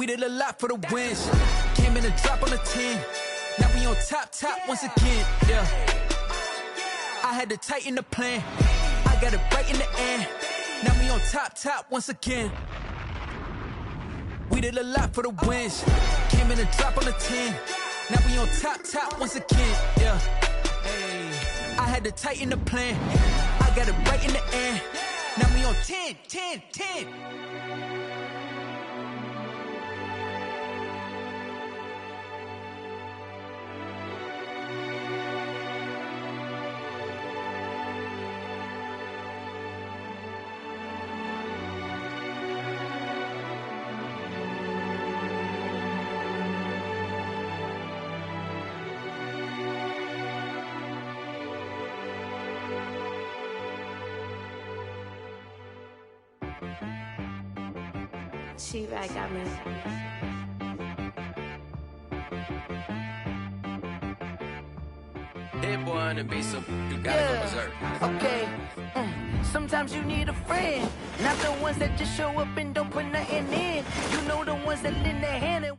We did a lot for the wins. Came in a drop on the 10. Now we on top once again, yeah. I had to tighten the plan. I got it right in the end. Now we on top once again. We did a lot for the wins. Came in a drop on the 10. Now we on top once again, yeah. I had to tighten the plan. I got it right in the end. Now we on 10. She right got me. That boy on the beat, so you gotta go berserk. Okay. Sometimes you need a friend, not the ones that just show up and don't put nothing in. You know the ones that lend their hand and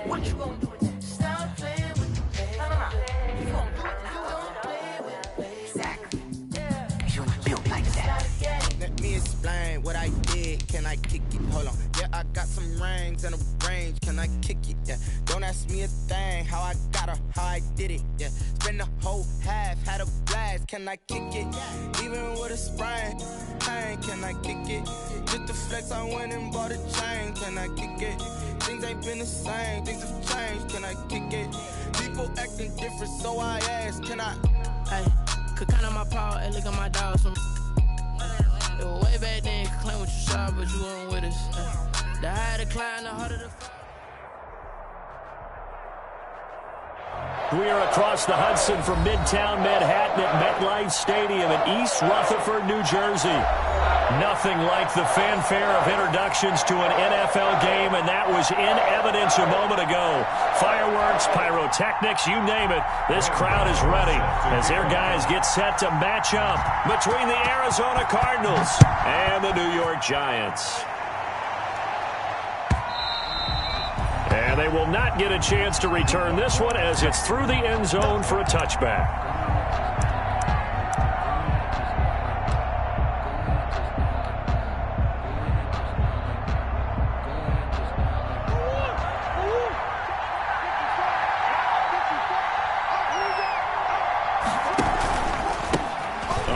what you gonna do? Stop playing with the pain. No. You gonna do it now. Don't play with it. Exactly. You built like that. Let me explain what I did. Can I kick it? Hold on. Yeah, I got some rings and a range. Can I kick it? Yeah. Don't ask me a thing. How I got her, how I did it. Yeah. Spend the whole half, had a blast. Can I kick it? Even with a sprain. Pain, can I kick it? Just the flex, I went and bought a chain. Can I kick it? Things ain't been the same, things have changed, can I kick it? People acting different, so I ask, can I? Hey, could count on my power, and look at my dogs. Way back then, you could claim what you saw, but you weren't with us. The higher the climb, the harder the fall. We are across the Hudson from Midtown Manhattan at MetLife Stadium in East Rutherford, New Jersey. Nothing like the fanfare of introductions to an NFL game, and that was in evidence a moment ago. Fireworks, pyrotechnics, you name it. This crowd is ready as their guys get set to match up between the Arizona Cardinals and the New York Giants. And And they will not get a chance to return this one as it's through the end zone for a touchback.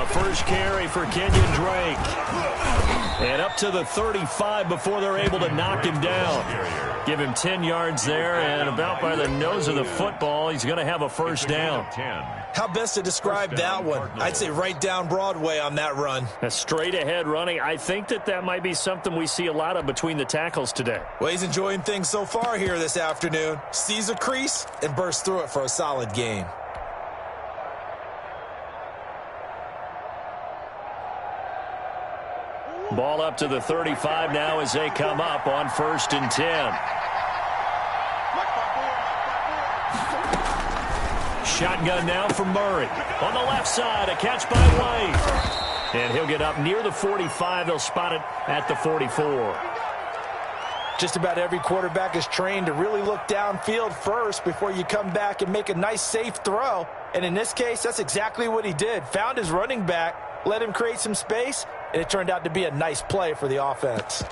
First carry for Kenyon Drake. And up to the 35 before they're able to knock him down. Give him 10 yards there, and about by the nose of the football, he's going to have a first down. How best to describe that one? I'd say right down Broadway on that run. A straight-ahead running. I think that might be something we see a lot of between the tackles today. Well, he's enjoying things so far here this afternoon. Sees a crease and bursts through it for a solid gain. Ball up to the 35 now as they come up on 1st and 10. Shotgun now for Murray. On the left side, a catch by White. And he'll get up near the 45. They'll spot it at the 44. Just about every quarterback is trained to really look downfield first before you come back and make a nice, safe throw. And in this case, that's exactly what he did. Found his running back, let him create some space, and it turned out to be a nice play for the offense.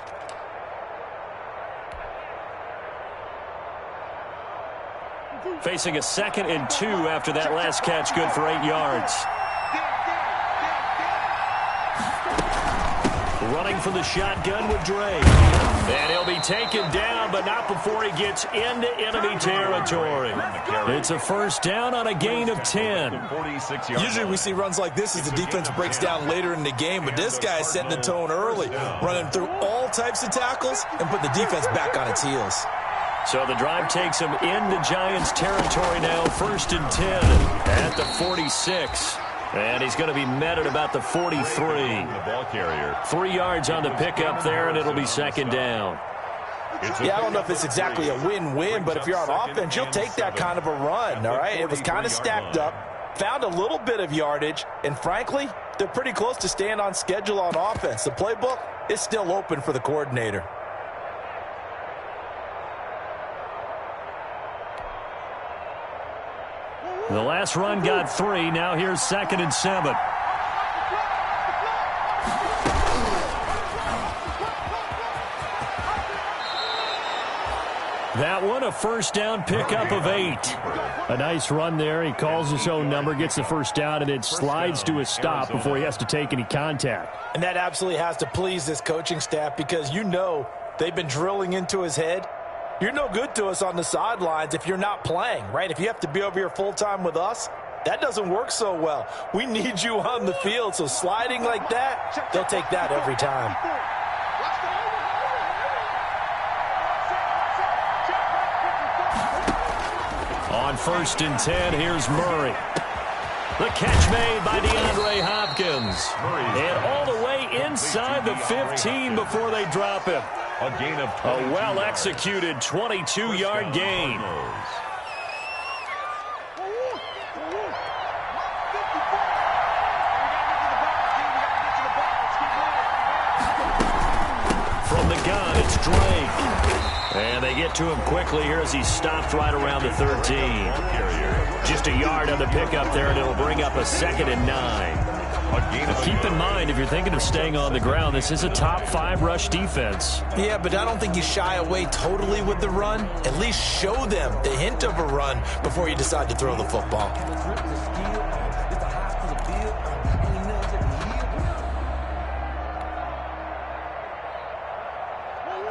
Facing a 2nd and 2 after that last catch, good for 8 yards. Running from the shotgun with Drake. And he'll be taken down, but not before he gets into enemy territory. It's a first down on a gain of 10. Usually we see runs like this as the defense breaks down later in the game, but this guy is setting the tone early, running through all types of tackles and putting the defense back on its heels. So the drive takes him into Giants territory now, 1st and 10 at the 46. And he's going to be met at about the 43. 3 yards on the pickup there, and it'll be 2nd down. Yeah, I don't know if it's exactly a win-win, but if you're on offense, you'll take that kind of a run, all right? It was kind of stacked up, found a little bit of yardage, and frankly, they're pretty close to staying on schedule on offense. The playbook is still open for the coordinator. The last run got 3. Now here's 2nd and 7. That one, a first down pickup of 8. A nice run there. He calls his own number, gets the first down, and it slides to a stop before he has to take any contact. And that absolutely has to please this coaching staff because you know they've been drilling into his head. You're no good to us on the sidelines if you're not playing, right? If you have to be over here full-time with us, that doesn't work so well. We need you on the field, so sliding like that, they'll take that every time. On 1st and 10, here's Murray. The catch made by DeAndre Hopkins. And all the way inside the 15 before they drop him. A well-executed 22-yard gain. From the gun, it's Drake. And they get to him quickly here as he stopped right around the 13. Just a yard on the pickup there, and it'll bring up a 2nd and 9. Keep in mind, if you're thinking of staying on the ground, this is a top 5 rush defense. Yeah, but I don't think you shy away totally with the run. At least show them the hint of a run before you decide to throw the football.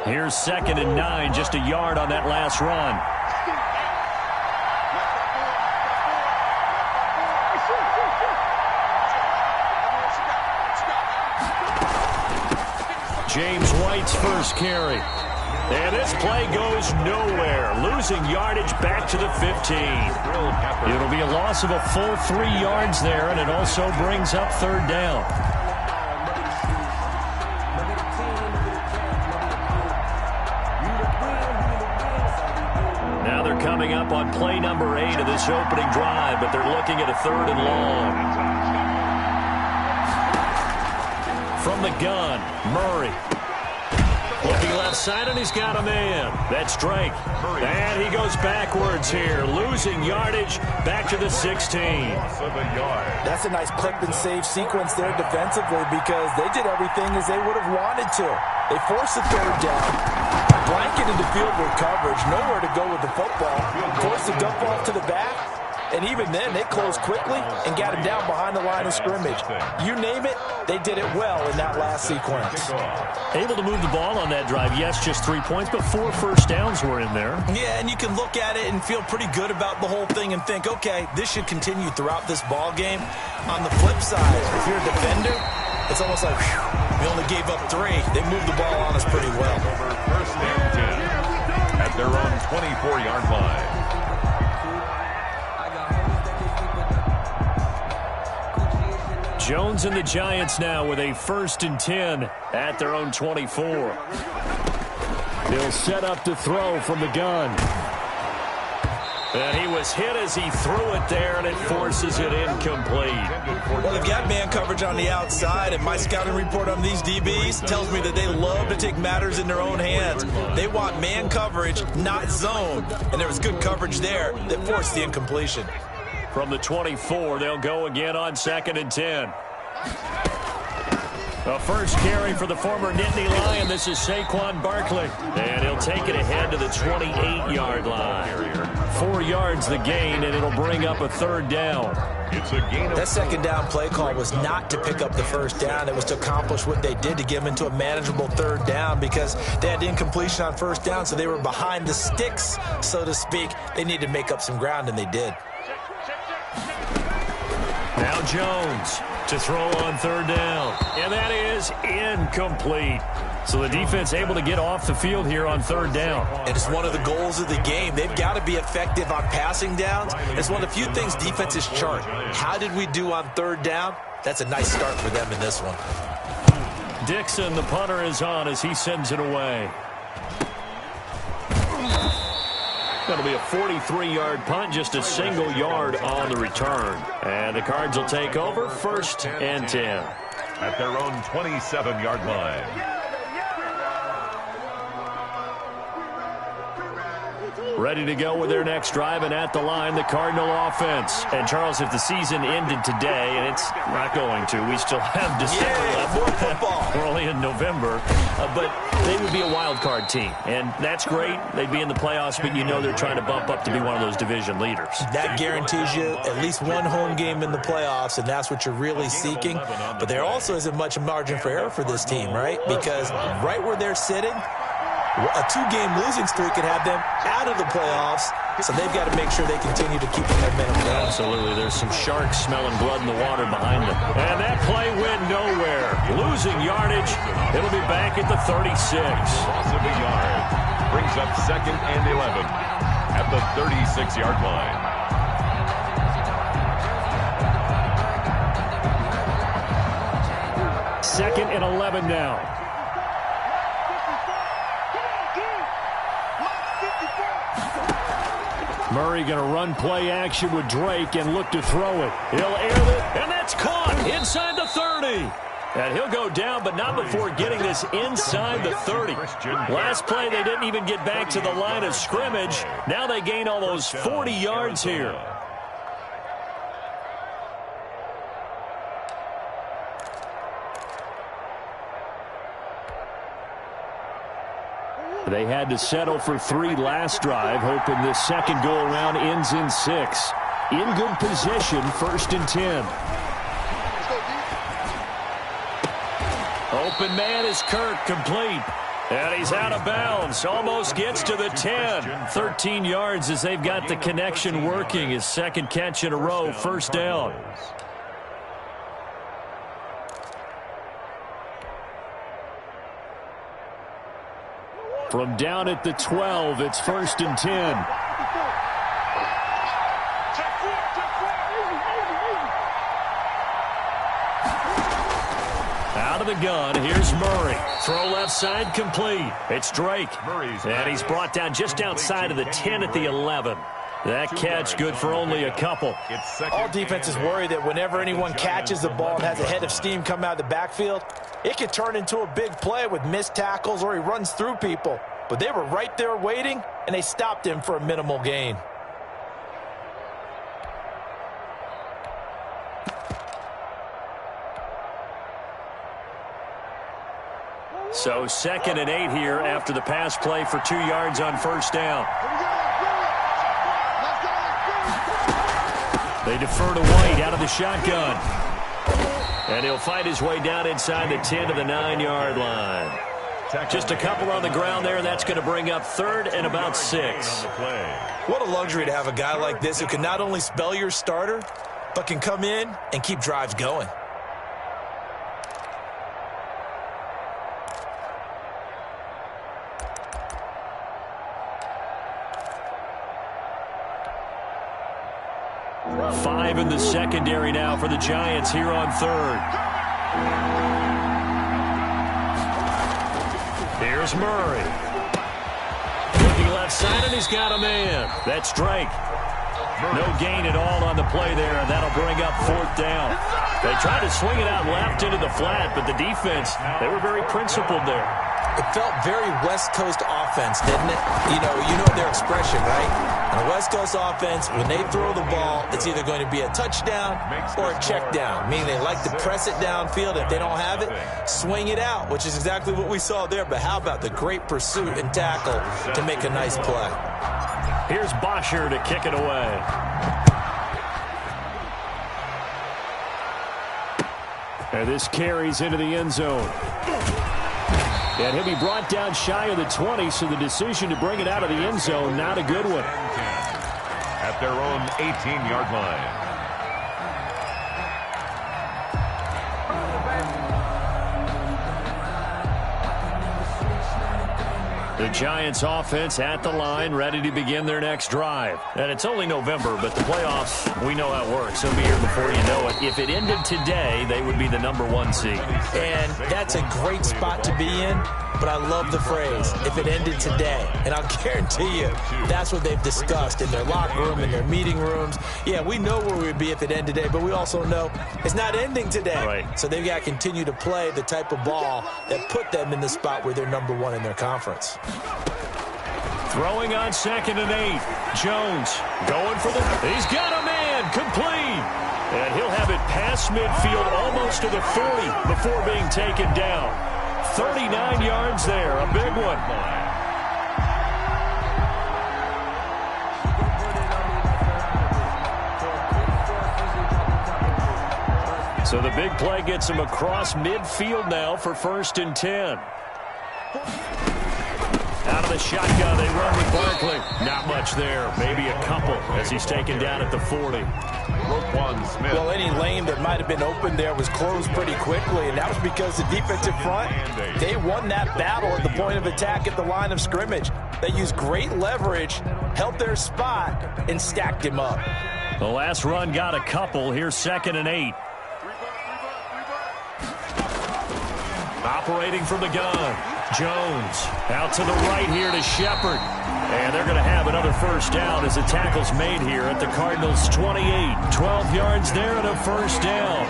Here's 2nd and 9, just a yard on that last run. James White's first carry. And this play goes nowhere. Losing yardage back to the 15. It'll be a loss of a full 3 yards there, and it also brings up 3rd down. Now they're coming up on play number 8 of this opening drive, but they're looking at a 3rd and long. From the gun, Murray. Looking left side, and he's got a man. That's Drake. And he goes backwards here, losing yardage back to the 16. That's a nice clip and save sequence there defensively because they did everything as they would have wanted to. They forced the third down, blanketed the field with coverage, nowhere to go with the football, forced the dump off to the back, and even then they closed quickly and got him down behind the line of scrimmage. You name it, they did it well in that last sequence. Able to move the ball on that drive. Yes, just 3 points, but 4 first downs were in there. Yeah, and you can look at it and feel pretty good about the whole thing and think, okay, this should continue throughout this ball game. On the flip side, if you're a defender, it's almost like, whew, we only gave up 3. They moved the ball on us pretty well. First and 10 at their own 24-yard line. Jones and the Giants now with a 1st and 10 at their own 24. He'll set up to throw from the gun. And he was hit as he threw it there, and it forces it incomplete. Well, they've got man coverage on the outside, and my scouting report on these DBs tells me that they love to take matters in their own hands. They want man coverage, not zone. And there was good coverage there that forced the incompletion. From the 24, they'll go again on 2nd and 10. A first carry for the former Nittany Lion. This is Saquon Barkley. And he'll take it ahead to the 28-yard line. 4 yards the gain, and it'll bring up a 3rd down. That 2nd down play call was not to pick up the 1st down. It was to accomplish what they did to get them into a manageable 3rd down because they had incompletion on 1st down, so they were behind the sticks, so to speak. They needed to make up some ground, and they did. Now Jones to throw on 3rd down. And that is incomplete. So the defense able to get off the field here on 3rd down. And it's one of the goals of the game. They've got to be effective on passing downs. It's one of the few things defenses chart. How did we do on 3rd down? That's a nice start for them in this one. Dixon, the punter, is on as he sends it away. That'll be a 43-yard punt, just a single yard on the return. And the Cards will take over 1st and 10. At their own 27-yard line. Ready to go with their next drive, and at the line, the Cardinal offense. And, Charles, if the season ended today, and it's not going to, we still have December left. More football. We're only in November. But they would be a wild card team, and that's great. They'd be in the playoffs, but you know they're trying to bump up to be one of those division leaders. That guarantees you at least one home game in the playoffs, and that's what you're really seeking. But there also isn't much margin for error for this team, right? Because right where they're sitting, a 2-game losing streak could have them out of the playoffs, so they've got to make sure they continue to keep the momentum going. Absolutely. There's some sharks smelling blood in the water behind them. And that play went nowhere. Losing yardage. It'll be back at the 36. Loss of a yard. Brings up 2nd and 11 at the 36-yard line. Second and 11 now. Murray going to run play action with Drake and look to throw it. He'll air it, and that's caught inside the 30. And he'll go down, but not before getting this inside the 30. Last play, they didn't even get back to the line of scrimmage. Now they gain almost 40 yards here. They had to settle for 3 last drive, hoping this second go-around ends in 6. In good position, 1st and 10. Open man is Kirk, complete. And he's out of bounds, almost gets to the 10. 13 yards as they've got the connection working. His 2nd catch in a row, 1st down. From down at the 12, it's 1st and 10. Out of the gun, here's Murray. Throw left side, complete. It's Drake. And he's brought down just outside of the 10 at the 11. That catch good for only a couple. All defenses worry that whenever anyone catches the ball and has a head of steam come out of the backfield, it can turn into a big play with missed tackles or he runs through people. But they were right there waiting, and they stopped him for a minimal gain. So 2nd and 8 here after the pass play for 2 yards on first down. They defer to White out of the shotgun. And he'll find his way down inside the 10 to the 9-yard line. Just a couple on the ground there. That's going to bring up 3rd and about 6. What a luxury to have a guy like this who can not only spell your starter, but can come in and keep drives going. Five in the secondary now for the Giants here on 3rd. Here's Murray. Looking left side, and he's got a man. That's Drake. No gain at all on the play there, and that'll bring up 4th down. They tried to swing it out left into the flat, but the defense, they were very principled there. It felt very West Coast offense, didn't it? You know their expression, right? On a West Coast offense, when they throw the ball, it's either going to be a touchdown or a check down, meaning they like to press it downfield. If they don't have it, swing it out, which is exactly what we saw there. But how about the great pursuit and tackle to make a nice play? Here's Bosher to kick it away. And this carries into the end zone. And he'll be brought down shy of the 20, so the decision to bring it out of the end zone, not a good one. At their own 18-yard line. The Giants offense at the line, ready to begin their next drive. And it's only November, but the playoffs, we know how it works. They'll be here before you know it. If it ended today, they would be the #1 seed. And that's a great spot to be in, but I love the phrase, if it ended today. And I'll guarantee you, that's what they've discussed in their locker room, in their meeting rooms. Yeah, we know where we'd be if it ended today, but we also know it's not ending today. Right. So they've got to continue to play the type of ball that put them in the spot where they're #1 in their conference. Throwing on 2nd and 8. Jones going for the... He's got a man, complete. And he'll have it past midfield almost to the 40 before being taken down. 39 yards there, a big one. So the big play gets him across midfield now for 1st and 10. Out of the shotgun, they run with Barkley. Not much there, maybe a couple as he's taken down at the 40. Well, any lane that might have been open there was closed pretty quickly, and that was because the defensive front, they won that battle at the point of attack at the line of scrimmage. They used great leverage, held their spot, and stacked him up. The last run got a couple. Here's 2nd and 8. Operating from the gun. Jones out to the right here to Shepard. And they're going to have another first down as the tackle's made here at the Cardinals' 28. 12 yards there and a first down.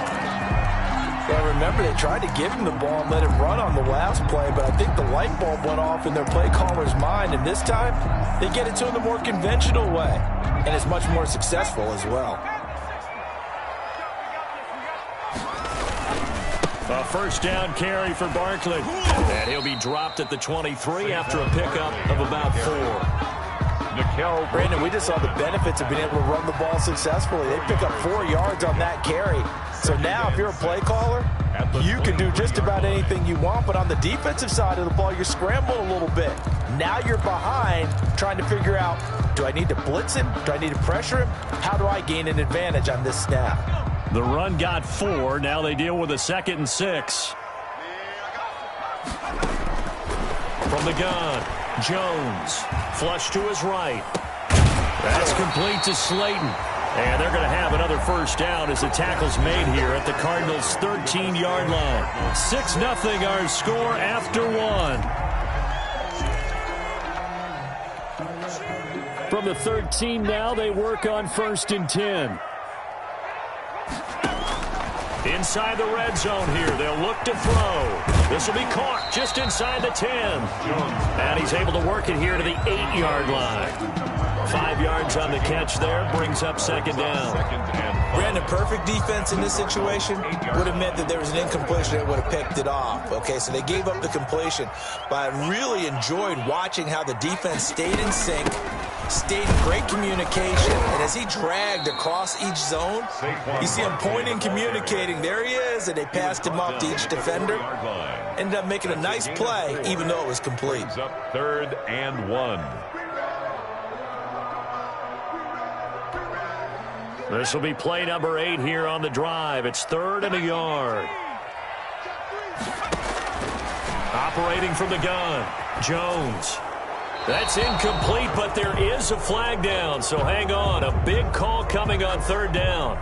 Well, remember, they tried to give him the ball and let him run on the last play, but I think the light bulb went off in their play caller's mind, and this time they get it to him the more conventional way, and it's much more successful as well. A first down carry for Barkley. And he'll be dropped at the 23 after a pickup of about 4. Brandon, we just saw the benefits of being able to run the ball successfully. They pick up 4 yards on that carry. So now if you're a play caller, you can do just about anything you want. But on the defensive side of the ball, you're scrambling a little bit. Now you're behind trying to figure out, do I need to blitz him? Do I need to pressure him? How do I gain an advantage on this snap? The run got 4. Now they deal with a 2nd and 6. From the gun, Jones. Flush to his right. That's complete to Slayton. And they're going to have another first down as the tackle's made here at the Cardinals' 13-yard line. 6-0 our score after 1. From the 13 now, they work on 1st and 10. Inside the red zone here, they'll look to throw. This will be caught just inside the 10. And he's able to work it here to the 8-yard line. 5 yards on the catch there, brings up 2nd down. Brandon, perfect defense in this situation would have meant that there was an incompletion that would have picked it off. Okay, so they gave up the completion. But I really enjoyed watching how the defense stayed in sync, stayed in great communication, and as he dragged across each zone, you see him pointing, communicating. There he is, and they passed him off to each defender. Ended up making a nice play, even though it was complete. Up 3rd and 1. This will be play number 8 here on the drive. It's 3rd and a yard. Operating from the gun, Jones. That's incomplete, but there is a flag down, so hang on. A big call coming on 3rd down.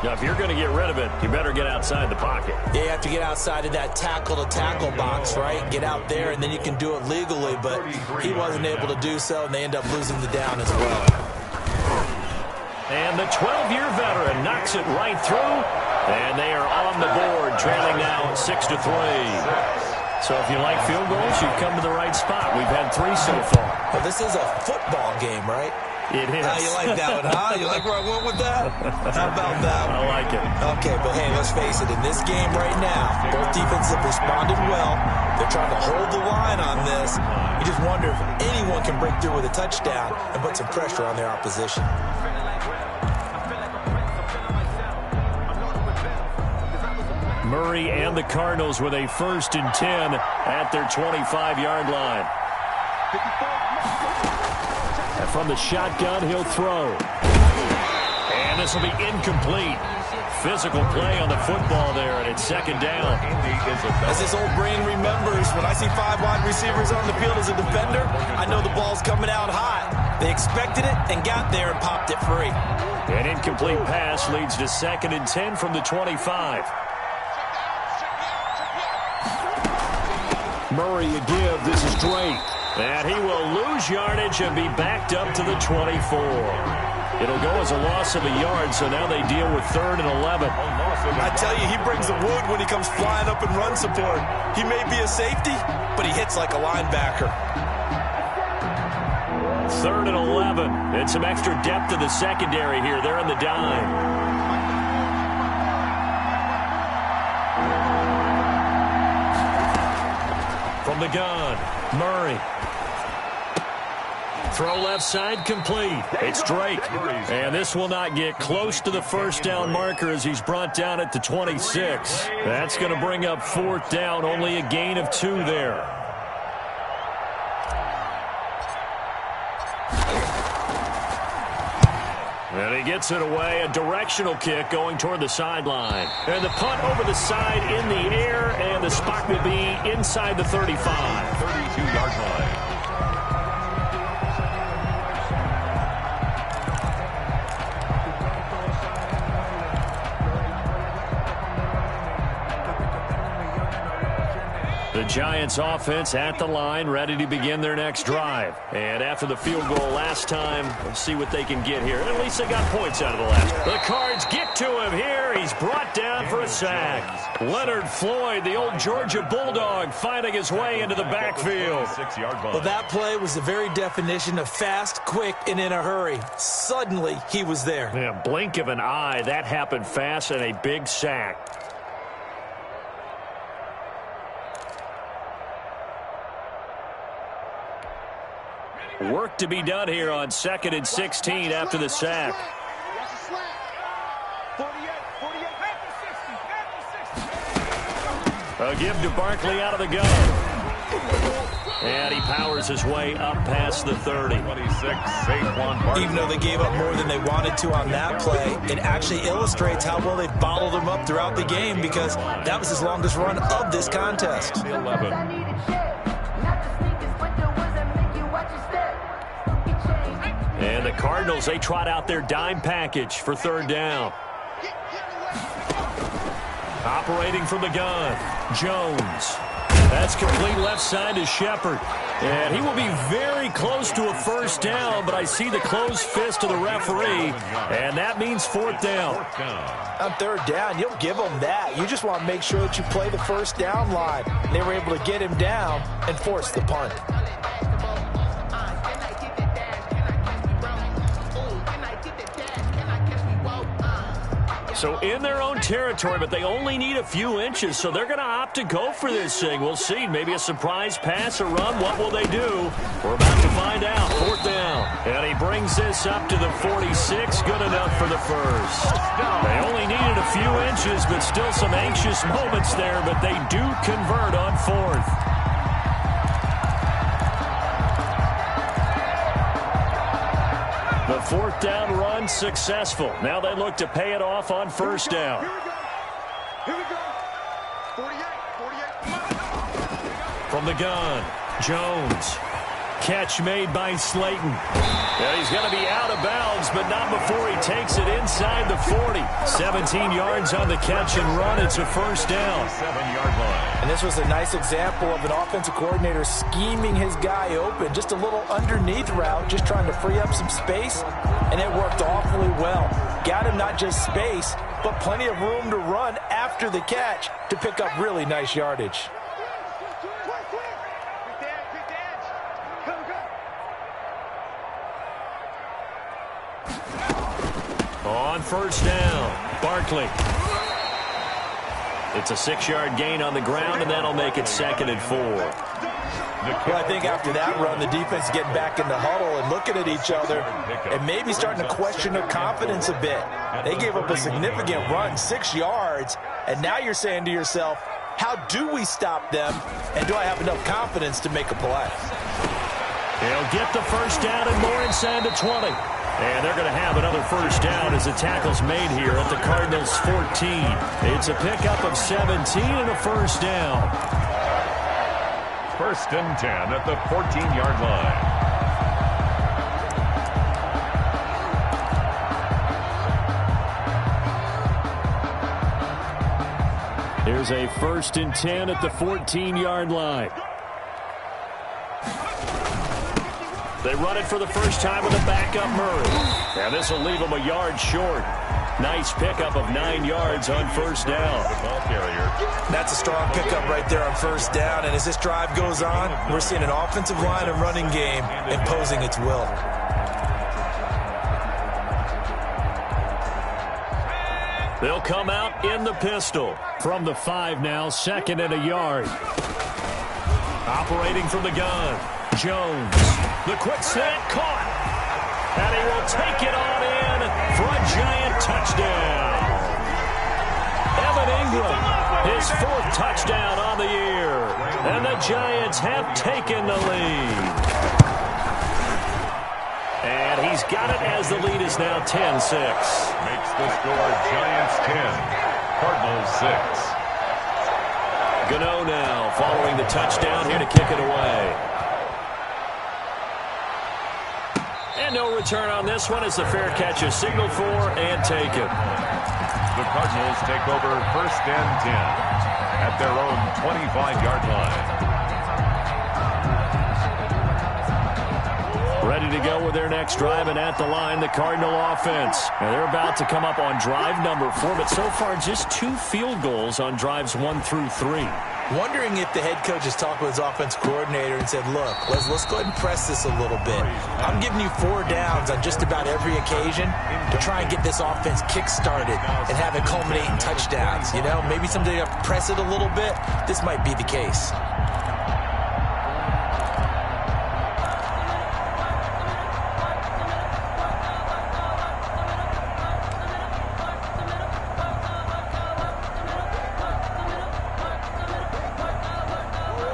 Now, if you're going to get rid of it, you better get outside the pocket. Yeah, you have to get outside of that tackle-to-tackle box, right? Get out there, and then you can do it legally, but he wasn't able to do so, and they end up losing the down as well. And the 12-year veteran knocks it right through, and they are on the board, trailing now 6-3. So if you like field goals, you've come to the right spot. We've had 3 so far. Well, this is a football game, right? It is. You like that one, huh? You like where I went with that? How about that one? I like it. Okay, but hey, let's face it. In this game right now, both defenses have responded well. They're trying to hold the line on this. You just wonder if anyone can break through with a touchdown and put some pressure on their opposition. Murray and the Cardinals with a 1st and 10 at their 25-yard line. And from the shotgun, he'll throw. And this will be incomplete. Physical play on the football there, and it's 2nd down. As this old brain remembers, when I see 5 wide receivers on the field as a defender, I know the ball's coming out hot. They expected it and got there and popped it free. An incomplete pass leads to 2nd and 10 from the 25. Murray a give. This is Drake. And he will lose yardage and be backed up to the 24. It'll go as a loss of a yard, so now they deal with 3rd and 11. I tell you, he brings the wood when he comes flying up in run support. He may be a safety, but he hits like a linebacker. 3rd and 11. And some extra depth in the secondary here. They're in the dime. From the gun, Murray. Throw left side complete. It's Drake. And this will not get close to the 1st down marker as he's brought down at the 26. That's going to bring up 4th down. Only a gain of 2 there. And he gets it away. A directional kick going toward the sideline. And the punt over the side in the air. And the spot will be inside the 35. 32-yard line. The Giants offense at the line, ready to begin their next drive. And after the field goal last time, we'll see what they can get here. At least they got points out of the last. The Cards get to him here. He's brought down for a sack. Leonard Floyd, the old Georgia Bulldog, finding his way into the backfield. Well, that play was the very definition of fast, quick, and in a hurry. Suddenly, he was there. Yeah, blink of an eye. That happened fast and a big sack. Work to be done here on 2nd and 16 after the sack. A give to Barkley out of the gun. And he powers his way up past the 30. 26, Saquon Barkley. Even though they gave up more than they wanted to on that play, it actually illustrates how well they bottled him up throughout the game because that was his longest run of this contest. 11. And the Cardinals, they trot out their dime package for 3rd down. Operating from the gun, Jones. That's complete left side to Shepard. And he will be very close to a first down, but I see the closed fist of the referee, and that means fourth down. On third down, you'll give them that. You just want to make sure that you play the first down line. They were able to get him down and force the punt. So in their own territory, but they only need a few inches, so they're going to opt to go for this thing. We'll see. Maybe a surprise pass or run. What will they do? We're about to find out. Fourth down. And he brings this up to the 46. Good enough for the first. They only needed a few inches, but still some anxious moments there, but they do convert on fourth. The fourth down run successful. Now they look to pay it off on first down. Here we go. 48. From the gun, Jones. Catch made by Slayton. Yeah, he's going to be out of bounds, but not before he takes it inside the 40. 17 yards on the catch and run. It's a first down. 7-yard line. And this was a nice example of an offensive coordinator scheming his guy open. Just a little underneath route, just trying to free up some space, and it worked awfully well. Got him not just space, but plenty of room to run after the catch to pick up really nice yardage. On first down, Barkley. It's a 6-yard gain on the ground, and that'll make it 2nd and 4. Well, I think after that run, the defense is getting back in the huddle and looking at each other and maybe starting to question their confidence a bit. They gave up a significant run, 6 yards, and now you're saying to yourself, how do we stop them, and do I have enough confidence to make a play? They'll get the first down and more inside the 20. And they're going to have another first down as the tackle's made here at the Cardinals' 14. It's a pickup of 17 and a first down. 1st and 10 at the 14-yard line. Here's a 1st and 10 at the 14-yard line. They run it for the first time with a backup Murray. And this will leave them a yard short. Nice pickup of 9 yards on first down. That's a strong pickup right there on first down. And as this drive goes on, we're seeing an offensive line and running game imposing its will. They'll come out in the pistol. From the 5 now, 2nd and a yard. Operating from the gun, Jones. The quick snap caught. And he will take it on in for a giant touchdown. Evan Ingram, his 4th touchdown on the year. And the Giants have taken the lead. And he's got it as the lead is now 10-6. Makes the score Giants 10, Cardinals 6. Gano now following the touchdown here to kick it away. And no return on this one as the fair catch is signaled for and taken. The Cardinals take over 1st and 10 at their own 25-yard line. Ready to go with their next drive, and at the line, the Cardinal offense. And they're about to come up on drive number 4, but so far just 2 field goals on drives 1 through 3. Wondering if the head coach has talked with his offensive coordinator and said, look, let's go ahead and press this a little bit. I'm giving you 4 downs on just about every occasion to try and get this offense kick-started and have it culminate in touchdowns. You know, maybe someday you have to press it a little bit. This might be the case.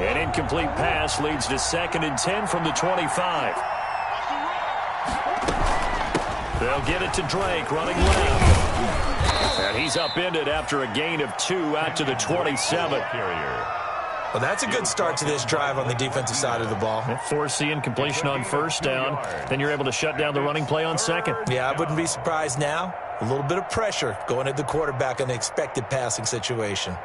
An incomplete pass leads to 2nd and 10 from the 25. They'll get it to Drake running left. And he's upended after a gain of 2 out to the 27. Well, that's a good start to this drive on the defensive side of the ball. Force the incompletion on first down. Then you're able to shut down the running play on 2nd. Yeah, I wouldn't be surprised now. A little bit of pressure going at the quarterback in the expected passing situation.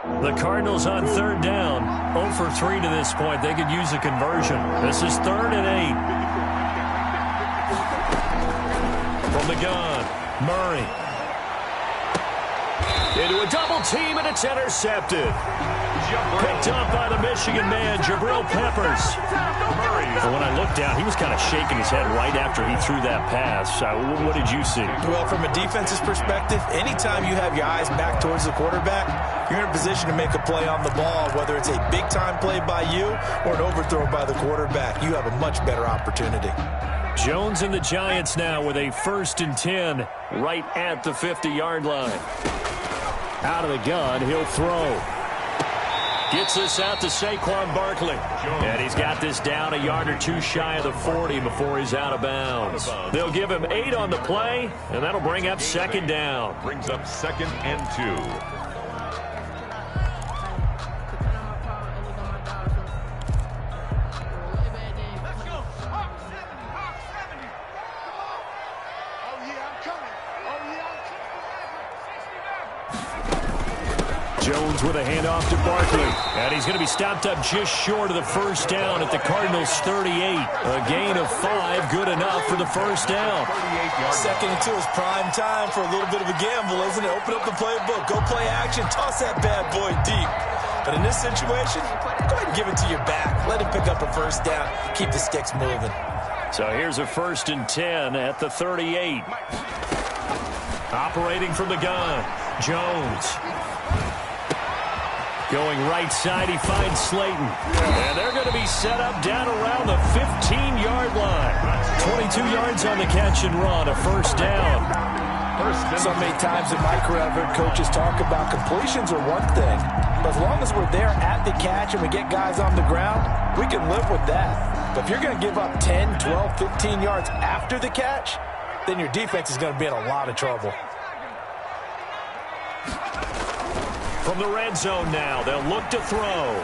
The Cardinals on third down, 0 for 3 to this point. They could use a conversion. This is 3rd and 8. From the gun, Murray. Into a double team, and it's intercepted. Picked up by the Michigan man, Jabril Peppers. When I looked down, he was kind of shaking his head right after he threw that pass. What did you see? Well, from a defense's perspective, anytime you have your eyes back towards the quarterback, you're in a position to make a play on the ball, whether it's a big-time play by you or an overthrow by the quarterback. You have a much better opportunity. Jones and the Giants now with a 1st and 10 right at the 50-yard line. Out of the gun, he'll throw. Gets this out to Saquon Barkley. And he's got this down a yard or 2 shy of the 40 before he's out of bounds. They'll give him 8 on the play, and that'll bring up 2nd down. Brings up 2nd and 2. Jones with a handoff to Barkley. And he's going to be stopped up just short of the 1st down at the Cardinals' 38. A gain of 5, good enough for the 1st down. 2nd and 2 is prime time for a little bit of a gamble, isn't it? Open up the playbook, go play action, toss that bad boy deep. But in this situation, go ahead and give it to your back. Let him pick up a 1st down. Keep the sticks moving. So here's a 1st and 10 at the 38. Operating from the gun, Jones. Going right side, he finds Slayton. And they're going to be set up down around the 15-yard line. 22 yards on the catch and run, a 1st down. So many times in my career, I've heard coaches talk about completions are one thing. But as long as we're there at the catch and we get guys on the ground, we can live with that. But if you're going to give up 10, 12, 15 yards after the catch, then your defense is going to be in a lot of trouble. From the red zone now, they'll look to throw.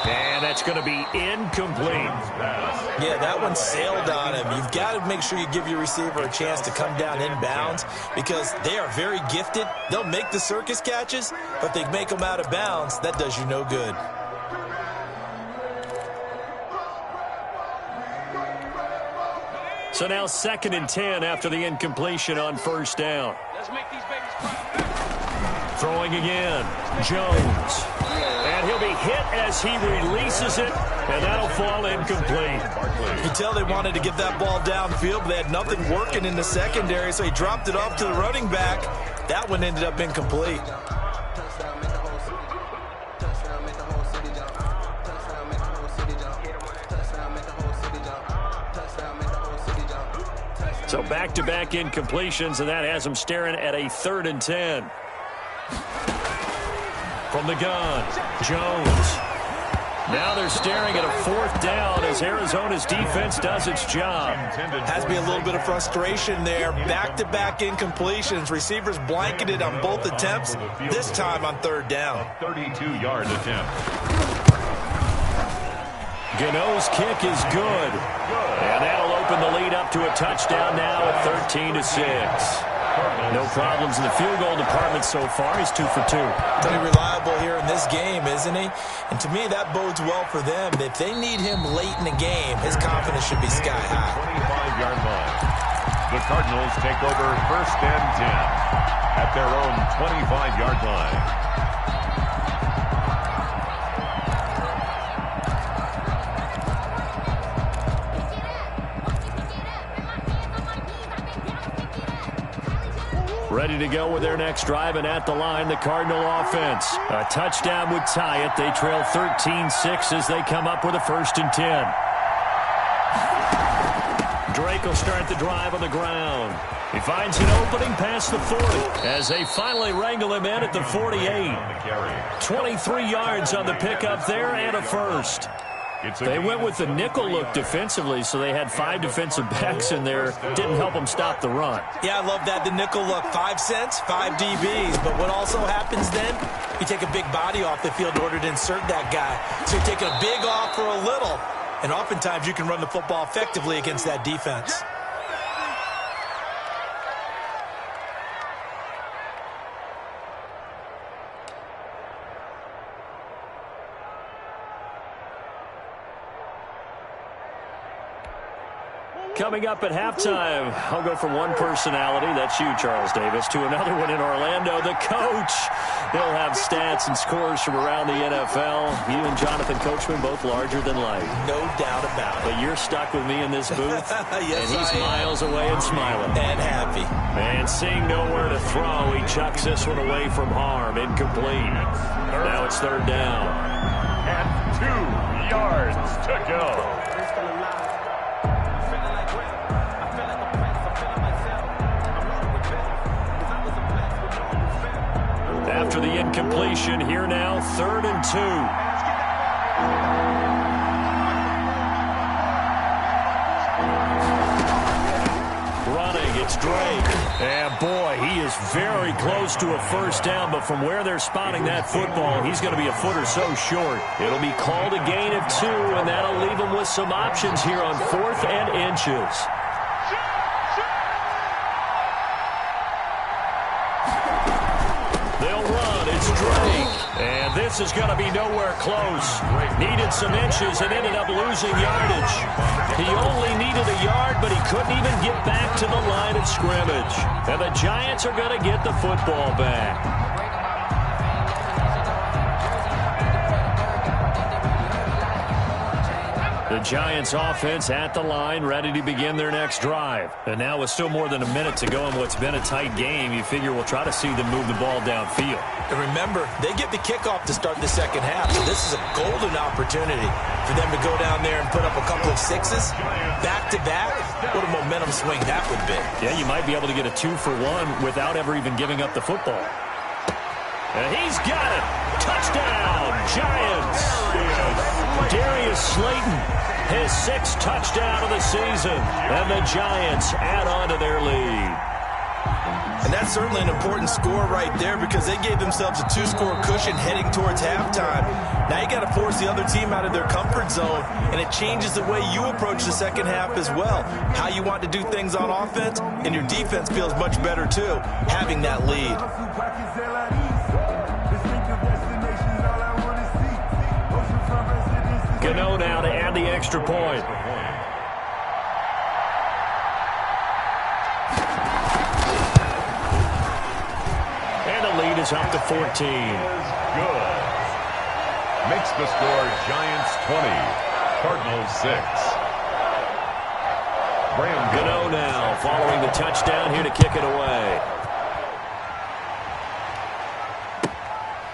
And that's going to be incomplete. Yeah, that one sailed on him. You've got to make sure you give your receiver a chance to come down inbounds because they are very gifted. They'll make the circus catches, but they make them out of bounds. That does you no good. So now 2nd and 10 after the incompletion on 1st down. Let's make these babies cry. Throwing again, Jones. And he'll be hit as he releases it, and that'll fall incomplete. You can tell they wanted to get that ball downfield, but they had nothing working in the secondary, so he dropped it off to the running back. That one ended up incomplete. So back-to-back incompletions, and that has them staring at a 3rd and 10. From the gun, Jones. Now they're staring at a 4th down as Arizona's defense does its job. Has to be a little bit of frustration there. Back-to-back incompletions. Receivers blanketed on both attempts, this time on 3rd down. 32-yard attempt. Gano's kick is good. And that'll open the lead up to a touchdown now at 13-6. No problems in the field goal department so far. He's 2 for 2. Pretty reliable here in this game, isn't he? And to me, that bodes well for them. If they need him late in the game, his confidence should be sky high. 25-yard line. The Cardinals take over 1st and 10 at their own 25-yard line. Ready to go with their next drive, and at the line, the Cardinal offense. A touchdown would tie it. They trail 13-6 as they come up with a 1st and 10. Drake will start the drive on the ground. He finds an opening past the 40 as they finally wrangle him in at the 48. 23 yards on the pickup there and a 1st. They went with the nickel look defensively, so they had 5 defensive backs in there. Didn't help them stop the run. Yeah, I love that, the nickel look. 5 cents, 5 DBs. But what also happens then, you take a big body off the field in order to insert that guy. So you're taking a big off for a little. And oftentimes you can run the football effectively against that defense. Coming up at halftime, I'll go from one personality, that's you, Charles Davis, to another one in Orlando, the coach. He'll have stats and scores from around the NFL. You and Jonathan Coachman, both larger than life. No doubt about it. But you're stuck with me in this booth, yes, and he's miles away and smiling. And happy. And seeing nowhere to throw, he chucks this one away from harm, incomplete. Now it's third down. And 2 yards to go. After the incompletion, here now, 3rd and 2. Running, it's Drake. And boy, he is very close to a first down, but from where they're spotting that football, he's going to be a foot or so short. It'll be called a gain of 2, and that'll leave him with some options here on 4th and inches. Drake. And this is going to be nowhere close. Needed some inches and ended up losing yardage. He only needed a yard, but he couldn't even get back to the line of scrimmage. And the Giants are going to get the football back. The Giants offense at the line, ready to begin their next drive. And now with still more than a minute to go in what's been a tight game, you figure we'll try to see them move the ball downfield. And remember, they get the kickoff to start the second half, so this is a golden opportunity for them to go down there and put up a couple of sixes back-to-back. What a momentum swing that would be. Yeah, you might be able to get a 2-for-1 without ever even giving up the football. And he's got it. Touchdown, Giants. Darius Slayton, his 6th touchdown of the season. And the Giants add on to their lead. And that's certainly an important score right there because they gave themselves a 2-score cushion heading towards halftime. Now you got to force the other team out of their comfort zone, and it changes the way you approach the second half as well. How you want to do things on offense, and your defense feels much better too, having that lead. Gano now to add the extra point. And the lead is up to 14. Good. Makes the score Giants 20, Cardinals 6. Gano now following the touchdown here to kick it away.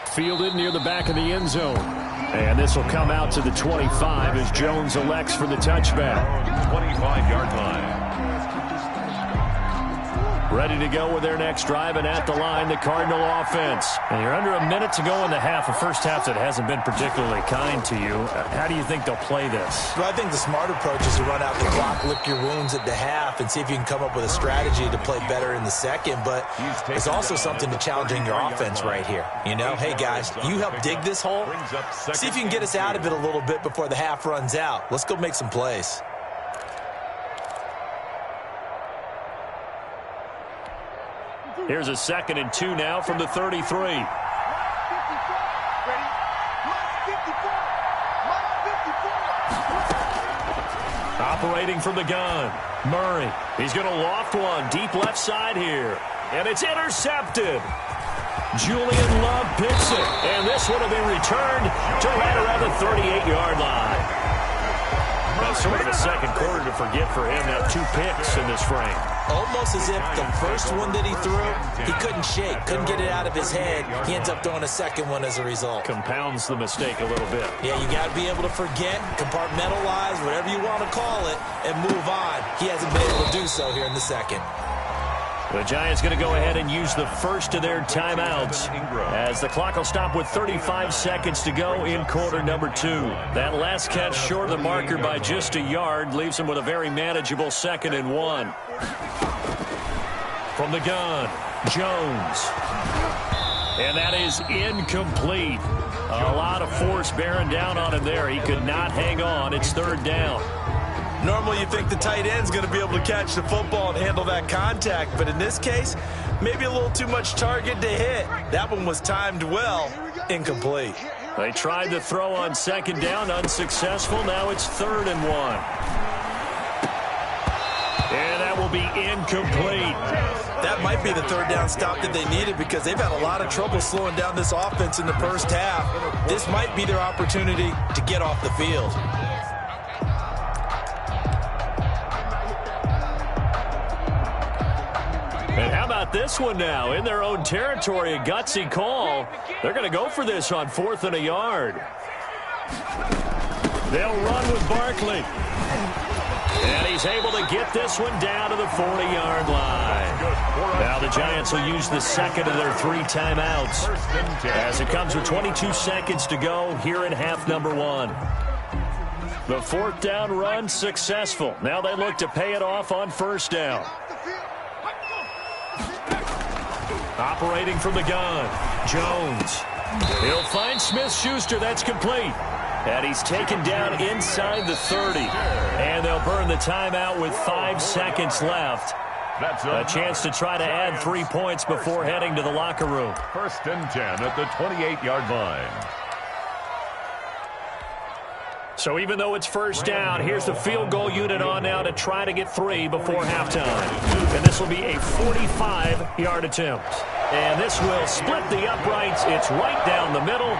Fielded near the back of the end zone. And this will come out to the 25 as Jones elects for the touchback. 25-yard line. Ready to go with their next drive, and at the line, the Cardinal offense. And you're under a minute to go in the half, a first half that hasn't been particularly kind to you. How do you think they'll play this? Well, I think the smart approach is to run out the clock, lick your wounds at the half, and see if you can come up with a strategy to play better in the second. But there's also something to challenging your offense right here. You know, hey, guys, you help dig this hole. See if you can get us out of it a little bit before the half runs out. Let's go make some plays. Here's a 2nd and 2 now from the 33. Operating from the gun, Murray. He's going to loft one deep left side here. And it's intercepted. Julian Love picks it. And this one will be returned to right around the 38-yard line. That's sort of a second quarter to forget for him. Now 2 picks in this frame. Almost as if the first one that he threw, he couldn't shake, couldn't get it out of his head. He ends up throwing a second one as a result. Compounds the mistake a little bit. Yeah, you got to be able to forget, compartmentalize, whatever you want to call it, and move on. He hasn't been able to do so here in the second. The Giants going to go ahead and use the first of their timeouts as the clock will stop with 35 seconds to go in quarter number 2. That last catch short of the marker by just a yard leaves him with a very manageable 2nd and 1. From the gun, Jones. And that is incomplete. A lot of force bearing down on him there. He could not hang on. It's 3rd down. Normally you think the tight end's going to be able to catch the football and handle that contact, but in this case, maybe a little too much target to hit. That one was timed well, incomplete. They tried to throw on 2nd down, unsuccessful. Now it's 3rd and 1. be incomplete. That might be the third down stop that they needed because they've had a lot of trouble slowing down this offense in the first half. This might be their opportunity to get off the field. And how about this one now? In their own territory, a gutsy call. They're going to go for this on 4th and a yard. They'll run with Barkley. And he's able to get this one down to the 40-yard line. Now the Giants will use the second of their 3 timeouts as it comes with 22 seconds to go here in half number 1. The 4th down run successful. Now they look to pay it off on 1st down. Operating from the gun, Jones. He'll find Smith-Schuster. That's complete. And he's taken down inside the 30. And they'll burn the timeout with 5 seconds left. That's a chance to try to add 3 points before heading to the locker room. 1st and 10 at the 28-yard line. So even though it's 1st down, here's the field goal unit on now to try to get 3 before halftime. And this will be a 45-yard attempt. And this will split the uprights. It's right down the middle.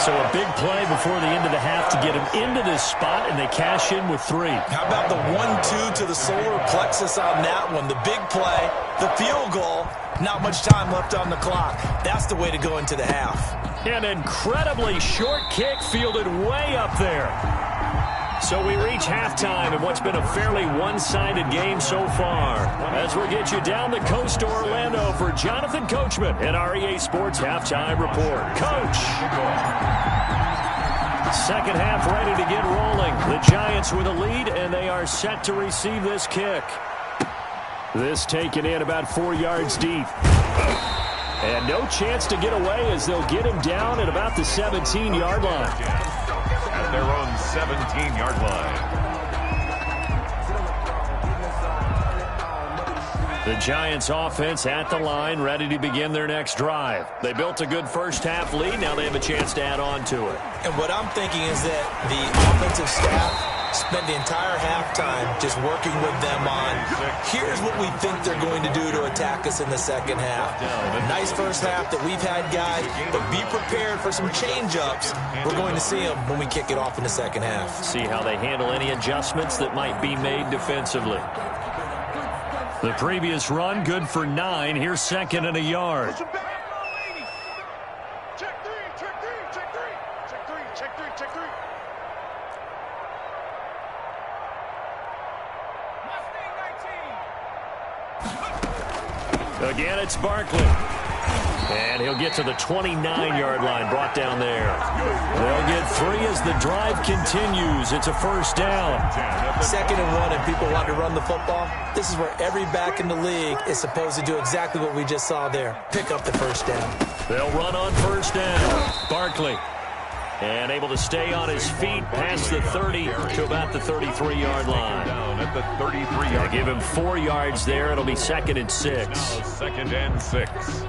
So a big play before the end of the half to get him into this spot, and they cash in with 3. How about the 1-2 to the solar plexus on that one? The big play, the field goal, not much time left on the clock. That's the way to go into the half. An incredibly short kick fielded way up there. So we reach halftime in what's been a fairly one-sided game so far. As we'll get you down the coast to Orlando for Jonathan Coachman in our EA Sports Halftime Report. Coach! Second half ready to get rolling. The Giants with a lead, and they are set to receive this kick. This taken in about 4 yards deep. And no chance to get away as they'll get him down at about the 17-yard line. At their own 17-yard line. The Giants offense at the line, ready to begin their next drive. They built a good first half lead. Now they have a chance to add on to it. And what I'm thinking is that the offensive staff spent the entire halftime just working with them on, here's what we think they're going to do to attack us in the second half. Nice first half that we've had, guys, but be prepared for some change-ups. We're going to see them when we kick it off in the second half. See how they handle any adjustments that might be made defensively. The previous run, good for 9. Here's 2nd and a yard. Check 3, check 3, check 3, check 3, check 3, check 3. Again, it's Barkley. And he'll get to the 29-yard line, brought down there. They'll get 3 as the drive continues. It's a 1st down. 2nd and 1, and people want to run the football. This is where every back in the league is supposed to do exactly what we just saw there. Pick up the 1st down. They'll run on 1st down. Barkley. And able to stay on his feet past the 30 to about the 33-yard line. At the 33-yard. Give him 4 yards there. It'll be 2nd and 6. Now 2nd and 6.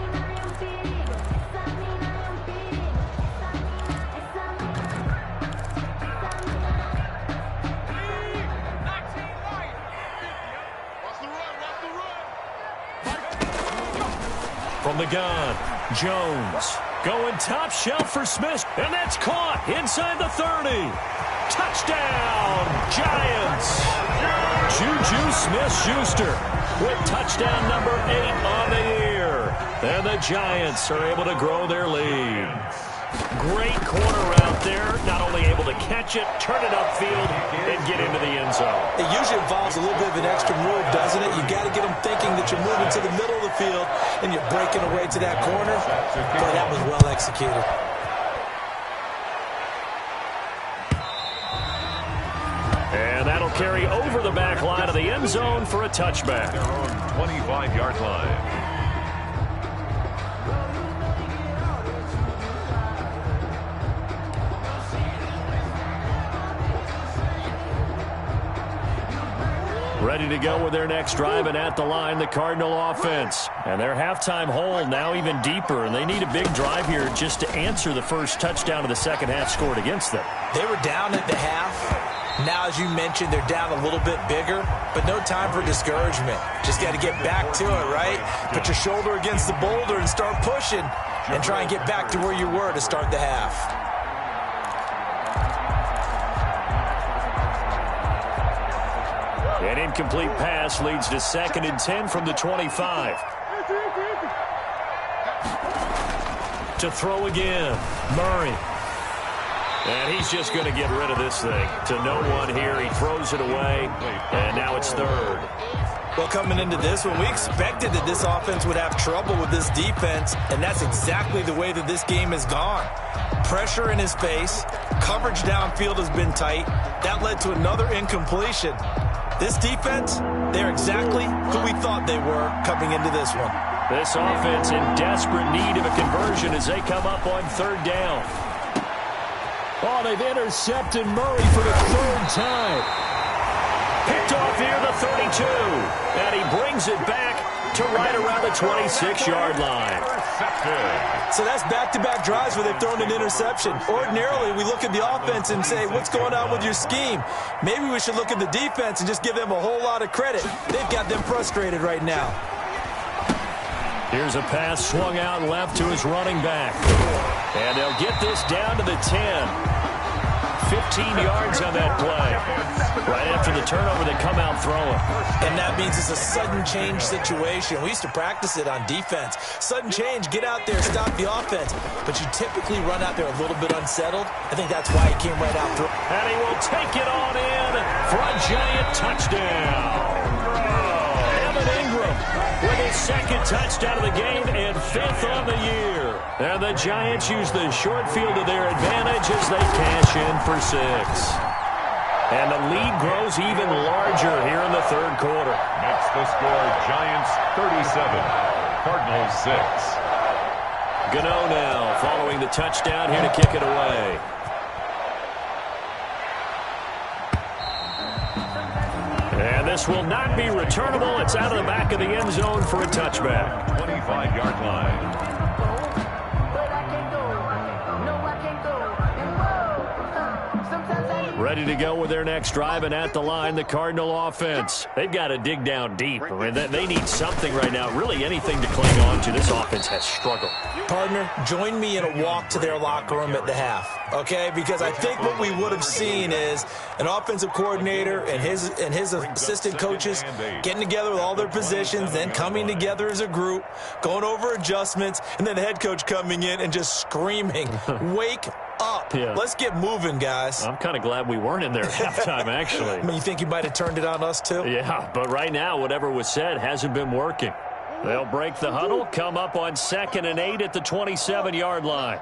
From the gun, Jones going top shelf for Smith, and that's caught inside the 30. Touchdown, Giants! Juju Smith-Schuster with touchdown number 8 on the year. And the Giants are able to grow their lead. Great corner out there, not only able to catch it, turn it upfield, and get into the end zone. It usually involves a little bit of an extra move, doesn't it? You got to get them thinking that you're moving to the middle of the field and you're breaking away to that corner. But that was well executed. And that'll carry over the back line of the end zone for a touchback. Their own 25-yard line. Ready to go with their next drive, and at the line, the Cardinal offense. And their halftime hole now even deeper, and they need a big drive here just to answer the first touchdown of the second half scored against them. They were down at the half. Now, as you mentioned, they're down a little bit bigger, but no time for discouragement. Just got to get back to it, right? Put your shoulder against the boulder and start pushing and try and get back to where you were to start the half. An incomplete pass leads to 2nd and 10 from the 25. To throw again, Murray. And he's just going to get rid of this thing. To no one here, he throws it away, and now it's 3rd. Well, coming into this one, we expected that this offense would have trouble with this defense, and that's exactly the way that this game has gone. Pressure in his face, coverage downfield has been tight. That led to another incompletion. This defense, they're exactly who we thought they were coming into this one. This offense in desperate need of a conversion as they come up on 3rd down. Oh, they've intercepted Murray for the 3rd time. Picked off here the 32. And he brings it back to right around the 26-yard line. So that's back-to-back drives where they've thrown an interception. Ordinarily, we look at the offense and say, what's going on with your scheme? Maybe we should look at the defense and just give them a whole lot of credit. They've got them frustrated right now. Here's a pass swung out left to his running back. And they'll get this down to the 10. 15 yards on that play. Right after the turnover, they come out throwing. And that means it's a sudden change situation. We used to practice it on defense. Sudden change, get out there, stop the offense. But you typically run out there a little bit unsettled. I think that's why he came right out through. And he will take it on in for a giant touchdown. With his 2nd touchdown of the game and 5th on the year. And the Giants use the short field to their advantage as they cash in for 6. And the lead grows even larger here in the 3rd quarter. Makes the score Giants 37, Cardinals 6. Gano now following the touchdown here to kick it away. And this will not be returnable. It's out of the back of the end zone for a touchback. 25-yard line. Ready to go with their next drive, and at the line, the Cardinal offense. They've got to dig down deep. I mean, they need something right now, really anything to cling on to. This offense has struggled. Partner, join me in a walk to their locker room at the half, okay? Because I think what we would have seen is an offensive coordinator and his assistant coaches getting together with all their positions, then coming together as a group, going over adjustments, and then the head coach coming in and just screaming, wake up. Yeah. Let's get moving, guys. I'm kind of glad we weren't in there at halftime, actually. I mean, you think you might have turned it on us, too? Yeah, but right now, whatever was said hasn't been working. They'll break the huddle, come up on 2nd and 8 at the 27-yard line.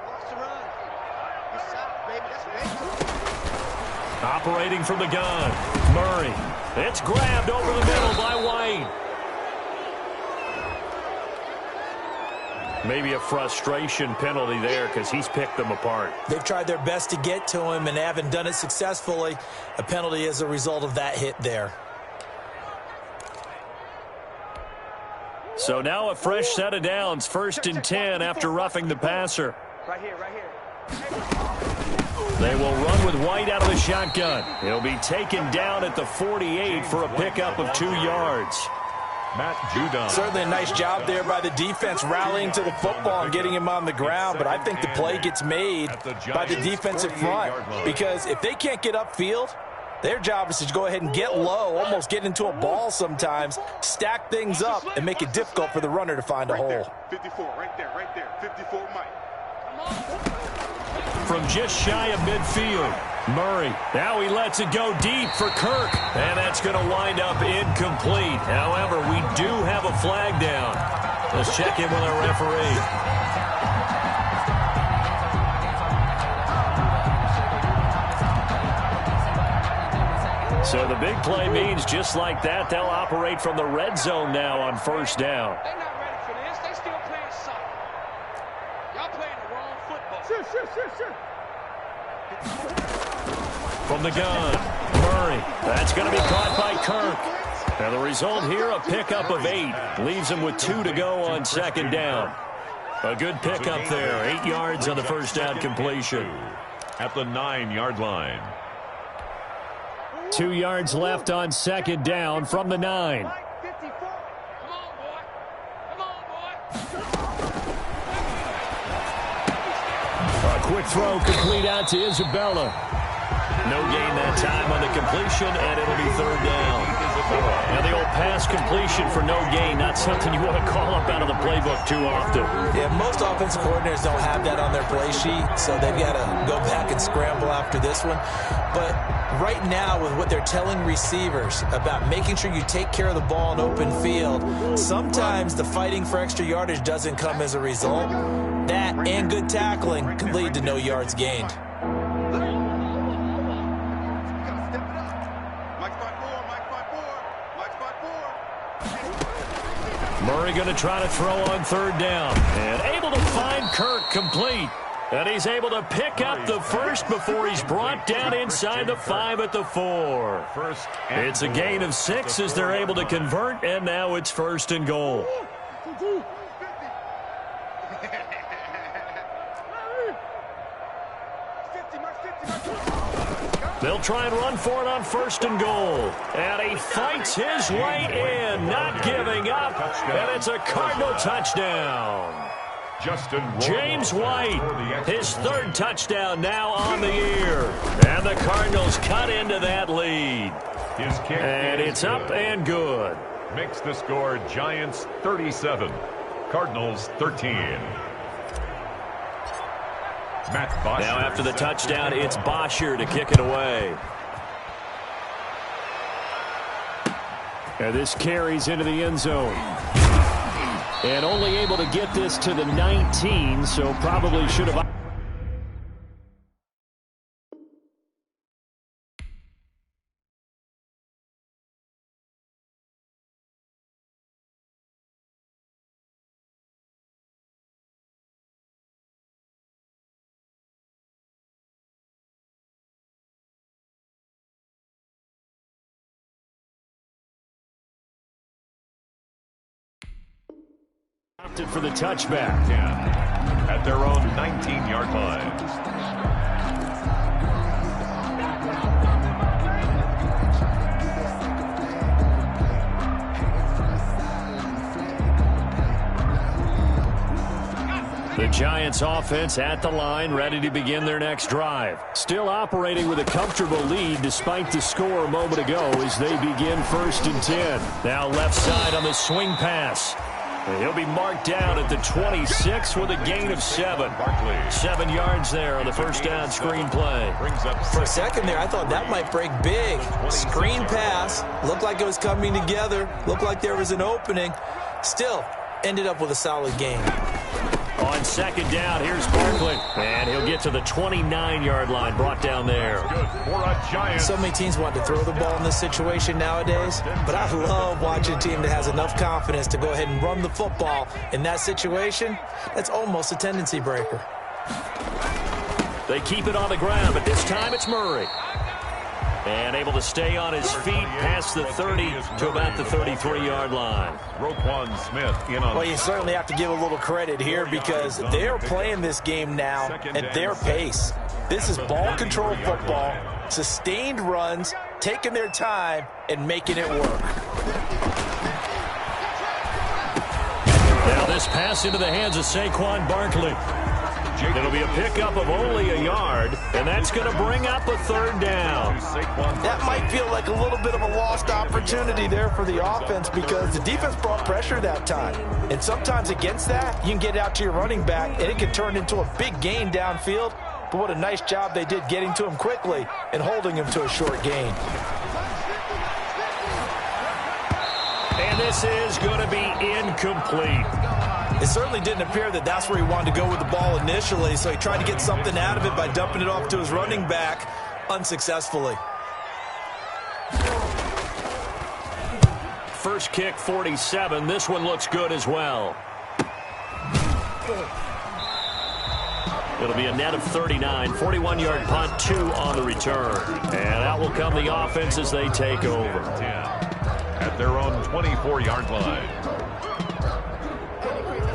Operating from the gun, Murray. It's grabbed over the middle by White. Maybe a frustration penalty there because he's picked them apart. They've tried their best to get to him and haven't done it successfully. A penalty as a result of that hit there. So now a fresh set of downs, 1st and 10 after roughing the passer. Right here. They will run with White out of the shotgun. He'll be taken down at the 48 for a pickup of 2 yards. Matt Judon. Certainly a nice job there by the defense rallying to the football and getting him on the ground, but I think the play gets made by the defensive front because if they can't get upfield, their job is to go ahead and get low, almost get into a ball sometimes, stack things up, and make it difficult for the runner to find a hole. 54, right there. 54, Mike. From just shy of midfield, Murray. Now he lets it go deep for Kirk, and that's going to wind up incomplete. However, we do have a flag down. Let's check in with our referee. So the big play means just like that, they'll operate from the red zone now on 1st down. They're not ready for this. They still playing soccer. Y'all playing the wrong football. Sure. From the gun, Murray. That's going to be caught by Kirk. And the result here, a pickup of 8. Leaves him with 2 to go on 2nd down. A good pickup there. 8 yards on the 1st down completion. At the 9-yard line. 2 yards left on 2nd down from the 9. Come on, boy. Come on, boy. A quick throw complete out to Isabella. No gain that time on the completion, and it'll be 3rd down. Now the old pass completion for no gain, not something you want to call up out of the playbook too often. Yeah, most offensive coordinators don't have that on their play sheet, so they've got to go back and scramble after this one. But right now, with what they're telling receivers about making sure you take care of the ball in open field, sometimes the fighting for extra yardage doesn't come as a result. That and good tackling can lead to no yards gained. Murray going to try to throw on 3rd down. And able to find Kirk complete. And he's able to pick up the first before he's brought down inside the 5 at the 4. It's a gain of 6 as they're able to convert, and now it's 1st and goal. They'll try and run for it on 1st and goal. And he fights his way in, not giving up. And it's a Cardinal touchdown. James White, his 3rd touchdown now on the year. And the Cardinals cut into that lead. And it's up and good. Makes the score Giants 37, Cardinals 13. Now after the touchdown, it's Bosher to kick it away. And this carries into the end zone. And only able to get this to the 19, so probably should have... for the touchback. At their own 19-yard line. The Giants offense at the line, ready to begin their next drive. Still operating with a comfortable lead despite the score a moment ago as they begin 1st and 10. Now left side on the swing pass. He'll be marked down at the 26 with a gain of 7. 7 yards there on the 1st down screen play. For a second there, I thought that might break big. Screen pass. Looked like it was coming together. Looked like there was an opening. Still, ended up with a solid gain. On 2nd down, here's Barkley. And he'll get to the 29-yard line, brought down there. So many teams want to throw the ball in this situation nowadays, but I love watching a team that has enough confidence to go ahead and run the football. In that situation, that's almost a tendency breaker. They keep it on the ground, but this time it's Murray. And able to stay on his feet past the 30 to about the 33-yard line. Roquan Smith in on. Well, you certainly have to give a little credit here because they're playing this game now at their pace. This is ball control football, sustained runs, taking their time, and making it work. Now this pass into the hands of Saquon Barkley. It'll be a pickup of only a yard, and that's going to bring up a 3rd down. That might feel like a little bit of a lost opportunity there for the offense because the defense brought pressure that time. And sometimes against that, you can get out to your running back, and it can turn into a big gain downfield. But what a nice job they did getting to him quickly and holding him to a short gain. And this is going to be incomplete. It certainly didn't appear that that's where he wanted to go with the ball initially, so he tried to get something out of it by dumping it off to his running back unsuccessfully. First kick, 47. This one looks good as well. It'll be a net of 39. 41-yard punt, 2 on the return. And out will come the offense as they take over. At their own 24-yard line.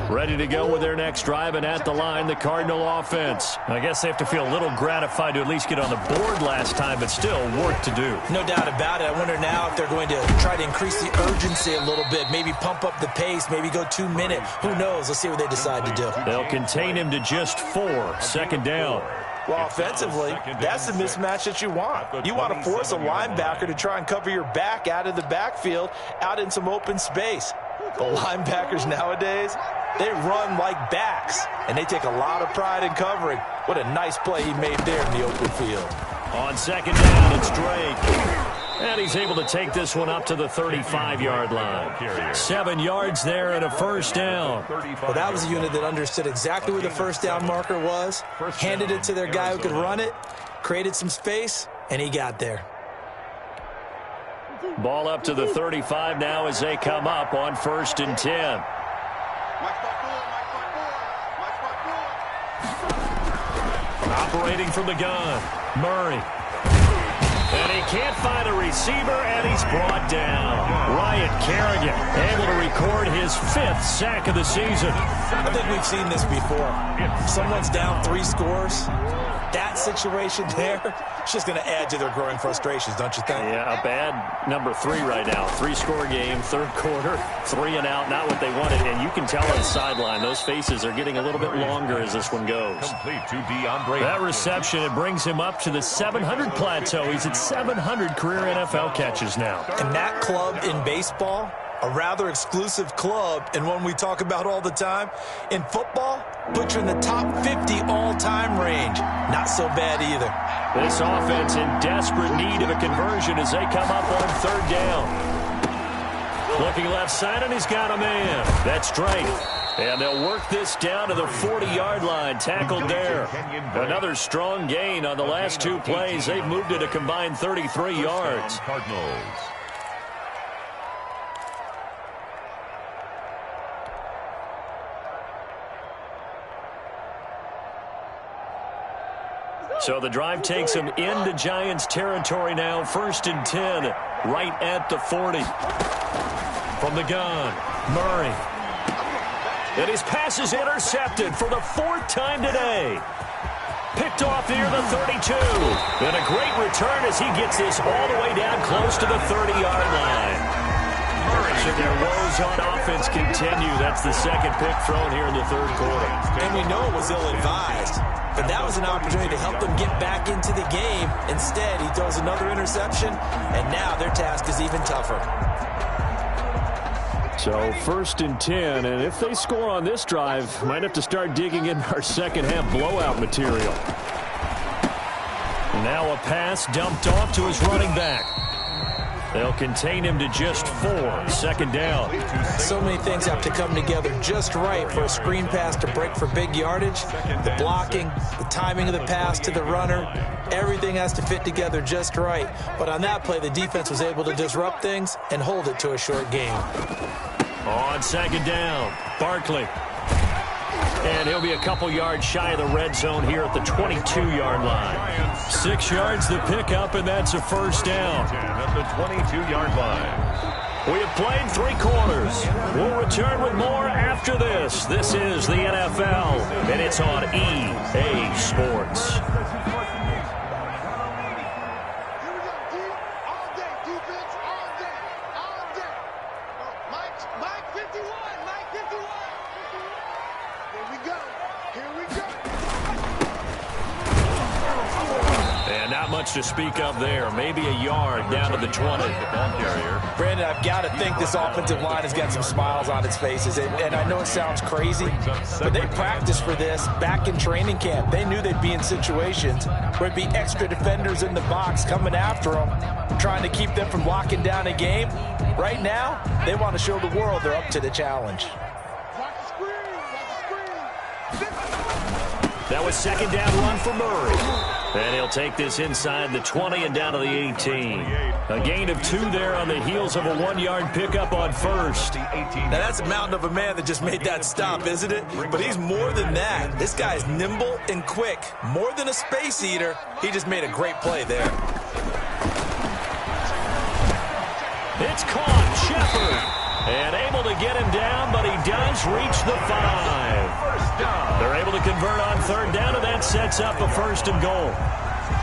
Ready to go with their next drive, and at the line, the Cardinal offense. I guess they have to feel a little gratified to at least get on the board last time, but still work to do. No doubt about it. I wonder now if they're going to try to increase the urgency a little bit, maybe pump up the pace, maybe go 2 minute. Who knows? Let's see what they decide to do. They'll contain him to just 4. Second down. Well, offensively, that's the mismatch that you want. You want to force a linebacker to try and cover your back out of the backfield, out in some open space. The linebackers nowadays, they run like backs, and they take a lot of pride in covering. What a nice play he made there in the open field. On second down, it's Drake. And he's able to take this one up to the 35-yard line. 7 yards there and a first down. Well, that was a unit that understood exactly where the first down marker was, handed it to their guy who could run it, created some space, and he got there. Ball up to the 35 now as they come up on 1st and 10. Operating from the gun, Murray. And he can't find a receiver, and he's brought down. Ryan Kerrigan able to record his 5th sack of the season. I think we've seen this before. Someone's down 3 scores. That situation there, it's just going to add to their growing frustrations, don't you think? Yeah, a bad number 3 right now. 3-score game, 3rd quarter, 3 and out, not what they wanted. And you can tell on the sideline, those faces are getting a little bit longer as this one goes. Complete to DeAndre. That reception, it brings him up to the 700 plateau. He's at 700 career NFL catches now. And that club in baseball, a rather exclusive club and one we talk about all the time. In football, put you in the top 50 all-time range. Not so bad either. This offense in desperate need of a conversion as they come up on 3rd down. Looking left side, and he's got a man. That's Drake. And they'll work this down to the 40-yard line. Tackled there. Another strong gain on the last 2 plays. They've moved it a combined 33 yards. Cardinals. So the drive takes him into Giants territory now. 1st and 10, right at the 40. From the gun, Murray. And his pass is intercepted for the 4th time today. Picked off near the 32. And a great return as he gets this all the way down close to the 30-yard line. So their woes on offense continue. That's the 2nd pick thrown here in the 3rd quarter. And we know it was ill-advised. But that was an opportunity to help them get back into the game. Instead, he throws another interception, and now their task is even tougher. So 1st and 10, and if they score on this drive, might have to start digging in our second-half blowout material. Now a pass dumped off to his running back. They'll contain him to just 4. 2nd down. So many things have to come together just right for a screen pass to break for big yardage. The blocking, the timing of the pass to the runner, everything has to fit together just right. But on that play, the defense was able to disrupt things and hold it to a short game. On 2nd down, Barkley. And he'll be a couple yards shy of the red zone here at the 22-yard line. 6 yards the pickup, and that's a 1st down. At the 22-yard line. We have played 3 quarters. We'll return with more after this. This is the NFL, and it's on EA Sports. To speak of there, maybe a yard down to the 20. Brandon, I've got to think this offensive line has got some smiles on its faces, and I know it sounds crazy, but they practiced for this back in training camp. They knew they'd be in situations where it'd be extra defenders in the box coming after them, trying to keep them from locking down a game. Right now, they want to show the world they're up to the challenge. That was 2nd down run for Murray. And he'll take this inside the 20 and down to the 18. A gain of 2 there on the heels of a 1-yard pickup on 1st. Now that's a mountain of a man that just made that stop, isn't it? But he's more than that. This guy's nimble and quick. More than a space eater. He just made a great play there. It's caught. Shepard. And able to get him down, but he does reach the 5. They're able to convert on third down, and that sets up a 1st and goal.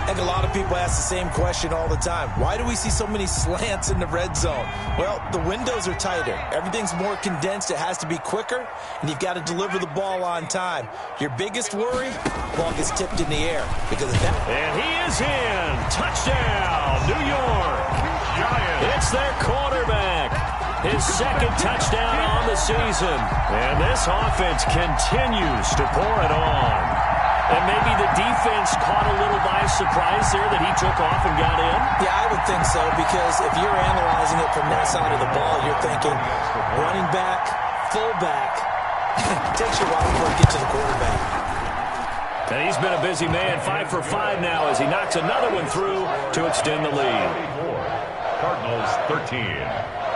And a lot of people ask the same question all the time. Why do we see so many slants in the red zone? Well, the windows are tighter. Everything's more condensed. It has to be quicker, and you've got to deliver the ball on time. Your biggest worry, ball gets tipped in the air because of that. And he is in. Touchdown, New York. Giants. It's their quarterback. His 2nd touchdown on the season. And this offense continues to pour it on. And maybe the defense caught a little by surprise there that he took off and got in? Yeah, I would think so, because if you're analyzing it from that side of the ball, you're thinking running back, fullback. It takes you a while before you get to the quarterback. And he's been a busy man, 5 for 5 now as he knocks another one through to extend the lead. Cardinals 13.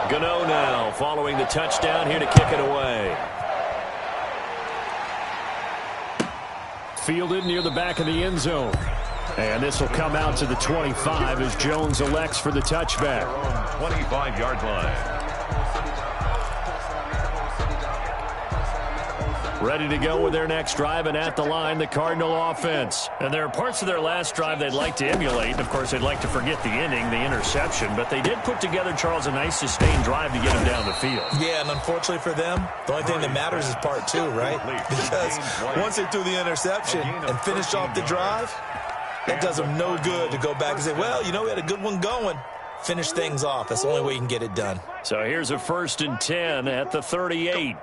Gano now following the touchdown here to kick it away. Fielded near the back of the end zone. And this will come out to the 25 as Jones elects for the touchback. 25-yard line. Ready to go with their next drive, and at the line, the Cardinal offense. And there are parts of their last drive they'd like to emulate. Of course, they'd like to forget the inning, the interception, but they did put together, Charles, a nice sustained drive to get them down the field. Yeah, and unfortunately for them, the only thing that matters is part 2, right? Because once they threw the interception and finished off the drive, that does them no good to go back and say, well, you know, we had a good one going. Finish things off. That's the only way you can get it done. So here's a 1st and 10 at the 38.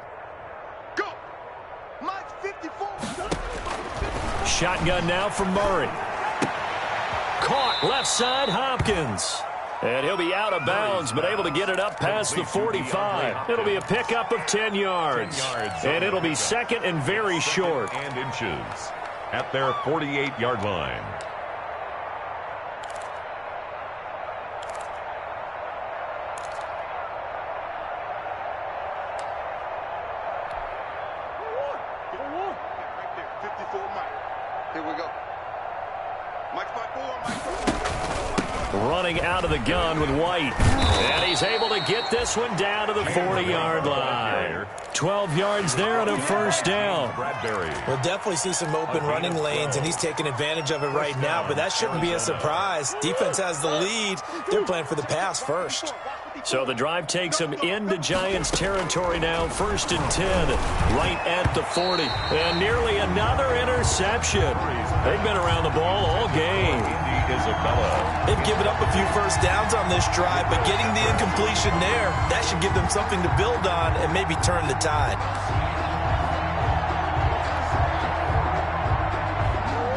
Shotgun now from Murray. Caught left side, Hopkins. And he'll be out of bounds, but able to get it up past the 45. It'll be a pickup of 10 yards. And it'll be 2nd and very short. And inches at their 48-yard line. Running out of the gun with White. And he's able to get this one down to the 40-yard line. 12 yards there and a 1st down. We'll definitely see some open running lanes, and he's taking advantage of it right now, but that shouldn't be a surprise. Defense has the lead. They're playing for the pass first. So the drive takes him into Giants territory now. 1st and 10, right at the 40. And nearly another interception. They've been around the ball all game. They've given up a few 1st downs on this drive, but getting the incompletion there, that should give them something to build on and maybe turn the tide.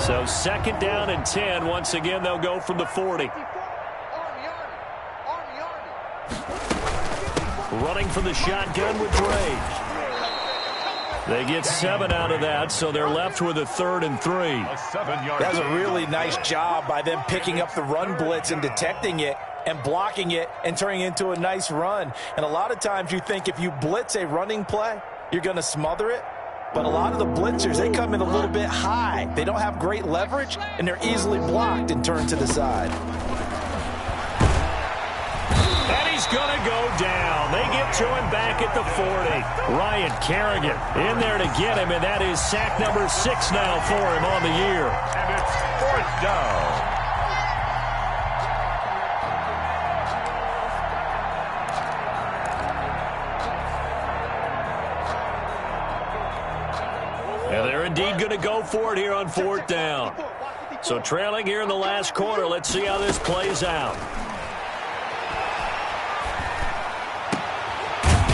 So 2nd down and 10. Once again, they'll go from the 40. Running from the shotgun with Gray. They get 7 out of that, so they're left with a 3rd and 3. That's a really nice job by them picking up the run blitz and detecting it and blocking it and turning it into a nice run. And a lot of times you think if you blitz a running play, you're going to smother it. But a lot of the blitzers, they come in a little bit high. They don't have great leverage, and they're easily blocked and turned to the side. And he's going to go down. They get to him back at the 40. Ryan Kerrigan in there to get him, and that is sack number 6 now for him on the year. And it's 4th down. And they're indeed going to go for it here on 4th down. So trailing here in the last quarter. Let's see how this plays out.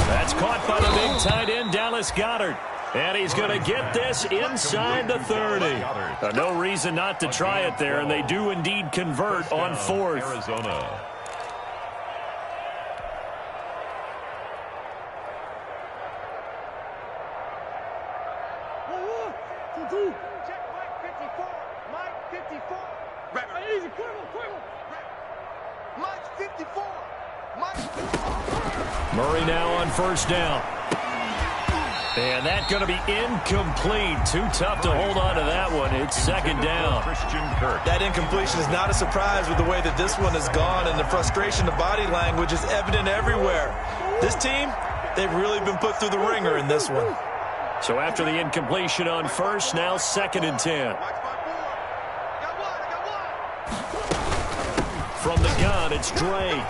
That's caught by the big tight end, Dallas Goedert. And he's going to get this inside the 30. No reason not to try it there, and they do indeed convert on 4th. Arizona. Murray now on 1st down. And that's going to be incomplete. Too tough to hold on to that one. It's 2nd down. That incompletion is not a surprise with the way that this one has gone, and the frustration, the body language is evident everywhere. This team, They've really been put through the ringer in this one. So after the incompletion on first, now 2nd and 10. From the gun, it's Drake.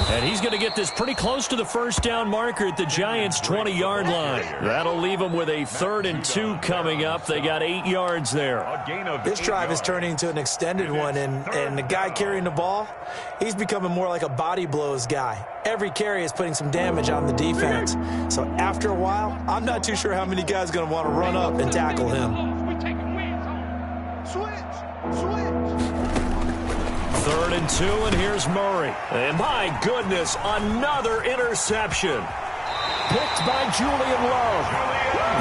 And he's going to get this pretty close to the first down marker at the Giants' 20-yard line. That'll leave them with a 3rd and 2 coming up. They got 8 yards there. This drive is turning into an extended one, and the guy carrying the ball, he's becoming more like a body blows guy. Every carry is putting some damage on the defense. So after a while, I'm not too sure how many guys are going to want to run up and tackle him. Switch. 3rd and 2, and here's Murray. And my goodness, another interception. Picked by Julian Love.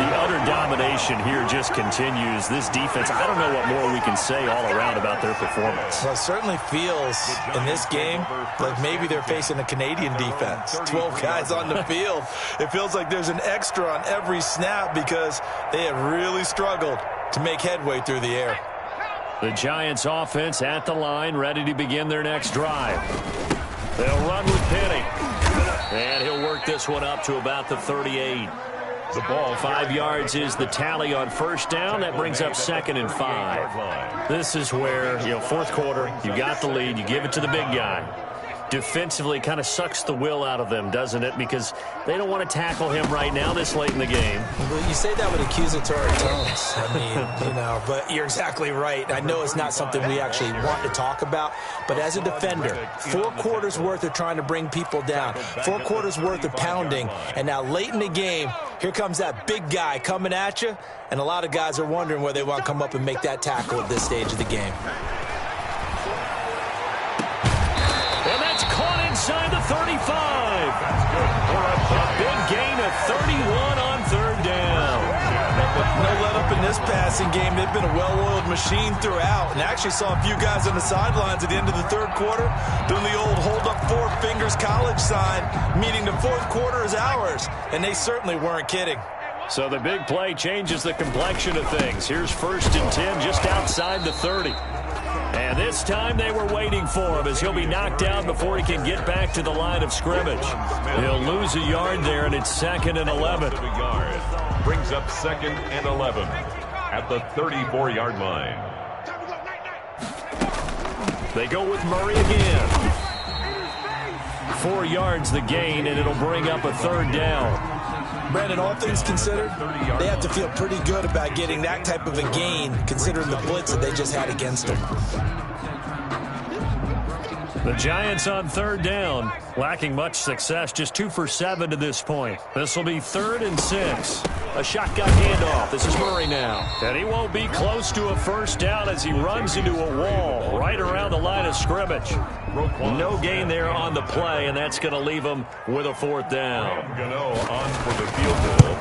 The utter domination here just continues. This defense, I don't know what more we can say all around about their performance. Well, it certainly feels in this game like maybe they're facing a Canadian defense. 12 guys on the field. It feels like there's an extra on every snap because they have really struggled to make headway through the air. The Giants offense at the line, ready to begin their next drive. They'll run with Penny. And he'll work this one up to about the 38. The ball, 5 yards is the tally on first down. That brings up 2nd and 5. This is where, fourth quarter, you got the lead, you give it to the big guy. Defensively kind of sucks the will out of them, doesn't it? Because they don't want to tackle him right now this late in the game. Well, you say that with accusatory tones. I mean, but you're exactly right. I know it's not something we actually want to talk about, but as a defender, 4 quarters worth of trying to bring people down, 4 quarters worth of pounding, and now late in the game, here comes that big guy coming at you, and a lot of guys are wondering where they want to come up and make that tackle at this stage of the game. Inside the 35. A big gain of 31 on 3rd down. No let up in this passing game. They've been a well-oiled machine throughout. And actually saw a few guys on the sidelines at the end of the 3rd quarter doing the old hold up 4 fingers college sign, meaning the 4th quarter is ours. And they certainly weren't kidding. So the big play changes the complexion of things. Here's 1st and 10 just outside the 30. And this time they were waiting for him as he'll be knocked down before he can get back to the line of scrimmage. He'll lose a yard there, and it's 2nd and 11. Brings up 2nd and 11 at the 34-yard line. They go with Murray again. 4 yards the gain, and it'll bring up a 3rd down. Brandon, all things considered, they have to feel pretty good about getting that type of a gain, considering the blitz that they just had against them. The Giants on 3rd down, lacking much success, just 2 for 7 to this point. This will be 3rd and 6. A shotgun handoff. This is Murray now. And he won't be close to a first down as he runs into a wall right around the line of scrimmage. No gain there on the play, and that's going to leave him with a 4th down. Gano on for the field goal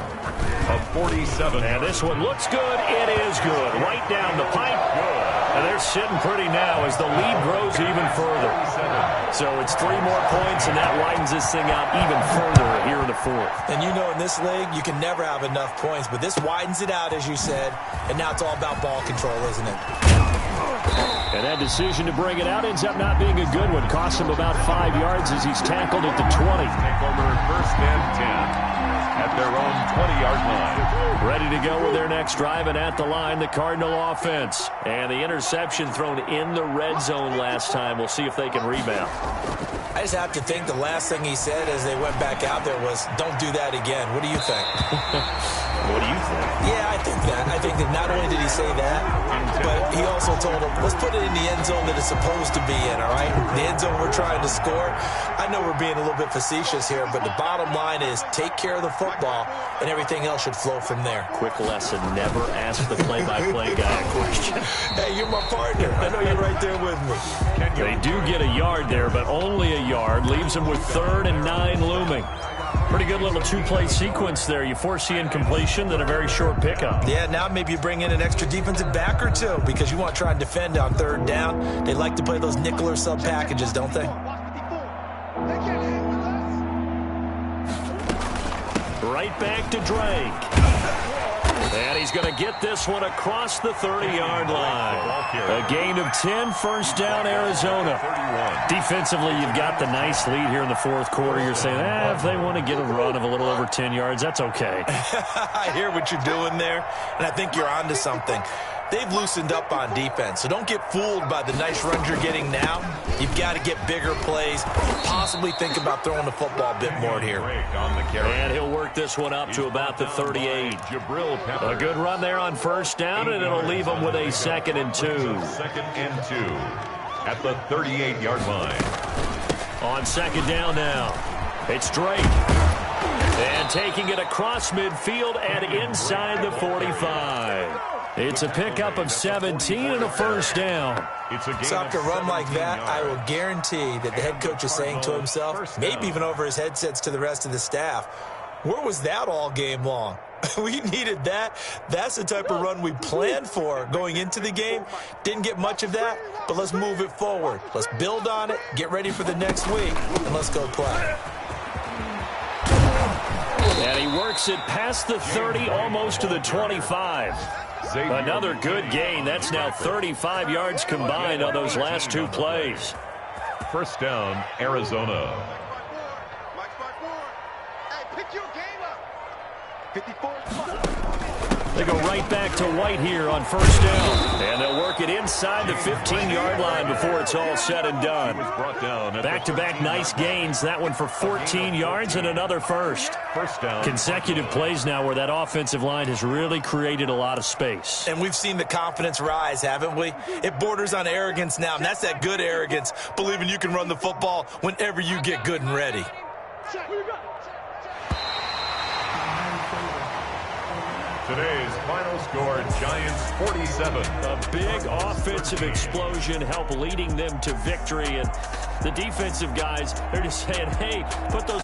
of 47. And this one looks good. It is good. Right down the pipe. And they're sitting pretty now as the lead grows even further. So it's 3 more points, and that widens this thing out even further here in the 4th. And in this league, you can never have enough points, but this widens it out, as you said, and now it's all about ball control, isn't it? And that decision to bring it out ends up not being a good one. Costs him about 5 yards as he's tackled at the 20. Take over 1st and 10 at their own 20-yard line. Ready to go with their next drive, and at the line, the Cardinal offense. And the interception thrown in the red zone last time. We'll see if they can rebound. I just have to think the last thing he said as they went back out there was, don't do that again. What do you think? What do you think? Yeah, I think that. I think that not only did he say that, but he also told them, let's put it in the end zone that it's supposed to be in, all right? The end zone we're trying to score. I know we're being a little bit facetious here, but the bottom line is take care of the football, and everything else should flow from there. Quick lesson, never ask the play-by-play guy a question. Hey, you're my partner. I know you're right there with me. They do get a yard there, but only a yard. Leaves them with 3rd and 9 looming. Pretty good little 2-play sequence there. You force the incompletion, then a very short pickup. Yeah, now maybe you bring in an extra defensive back or 2 because you want to try and defend on 3rd down. They like to play those nickel or sub packages, don't they? Right back to Drake. And he's going to get this one across the 30-yard line. A gain of 10, first down, Arizona. Defensively, you've got the nice lead here in the fourth quarter. You're saying, if they want to get a run of a little over 10 yards, that's okay. I hear what you're doing there, and I think you're onto something. They've loosened up on defense, so don't get fooled by the nice runs you're getting now. You've got to get bigger plays, possibly think about throwing the football a bit more here. And he'll work this one up to about the 38. A good run there on first down, and it'll leave them with a 2nd and 2. 2nd and 2 at the 38-yard line. On 2nd down now, it's Drake. And taking it across midfield and inside the 45. It's a pickup of 17 and a first down. So after a run like that, I will guarantee that the head coach is saying to himself, maybe even over his headsets to the rest of the staff, where was that all game long? We needed that. That's the type of run we planned for going into the game. Didn't get much of that, but let's move it forward. Let's build on it, get ready for the next week, and let's go play. And he works it past the 30, almost to the 25. Another good gain. That's now 35 yards combined on those last 2 plays. First down, Arizona. Hey, pick your game up. 54. They go right back to White here on first down. And they'll work it inside the 15-yard line before it's all said and done. Back-to-back nice gains. That one for 14 yards and another first. First down. Consecutive plays now where that offensive line has really created a lot of space. And we've seen the confidence rise, haven't we? It borders on arrogance now, and that's that good arrogance, believing you can run the football whenever you get good and ready. Today's final score, Giants 47. A big offensive explosion helped leading them to victory. And the defensive guys, they're just saying, hey, put those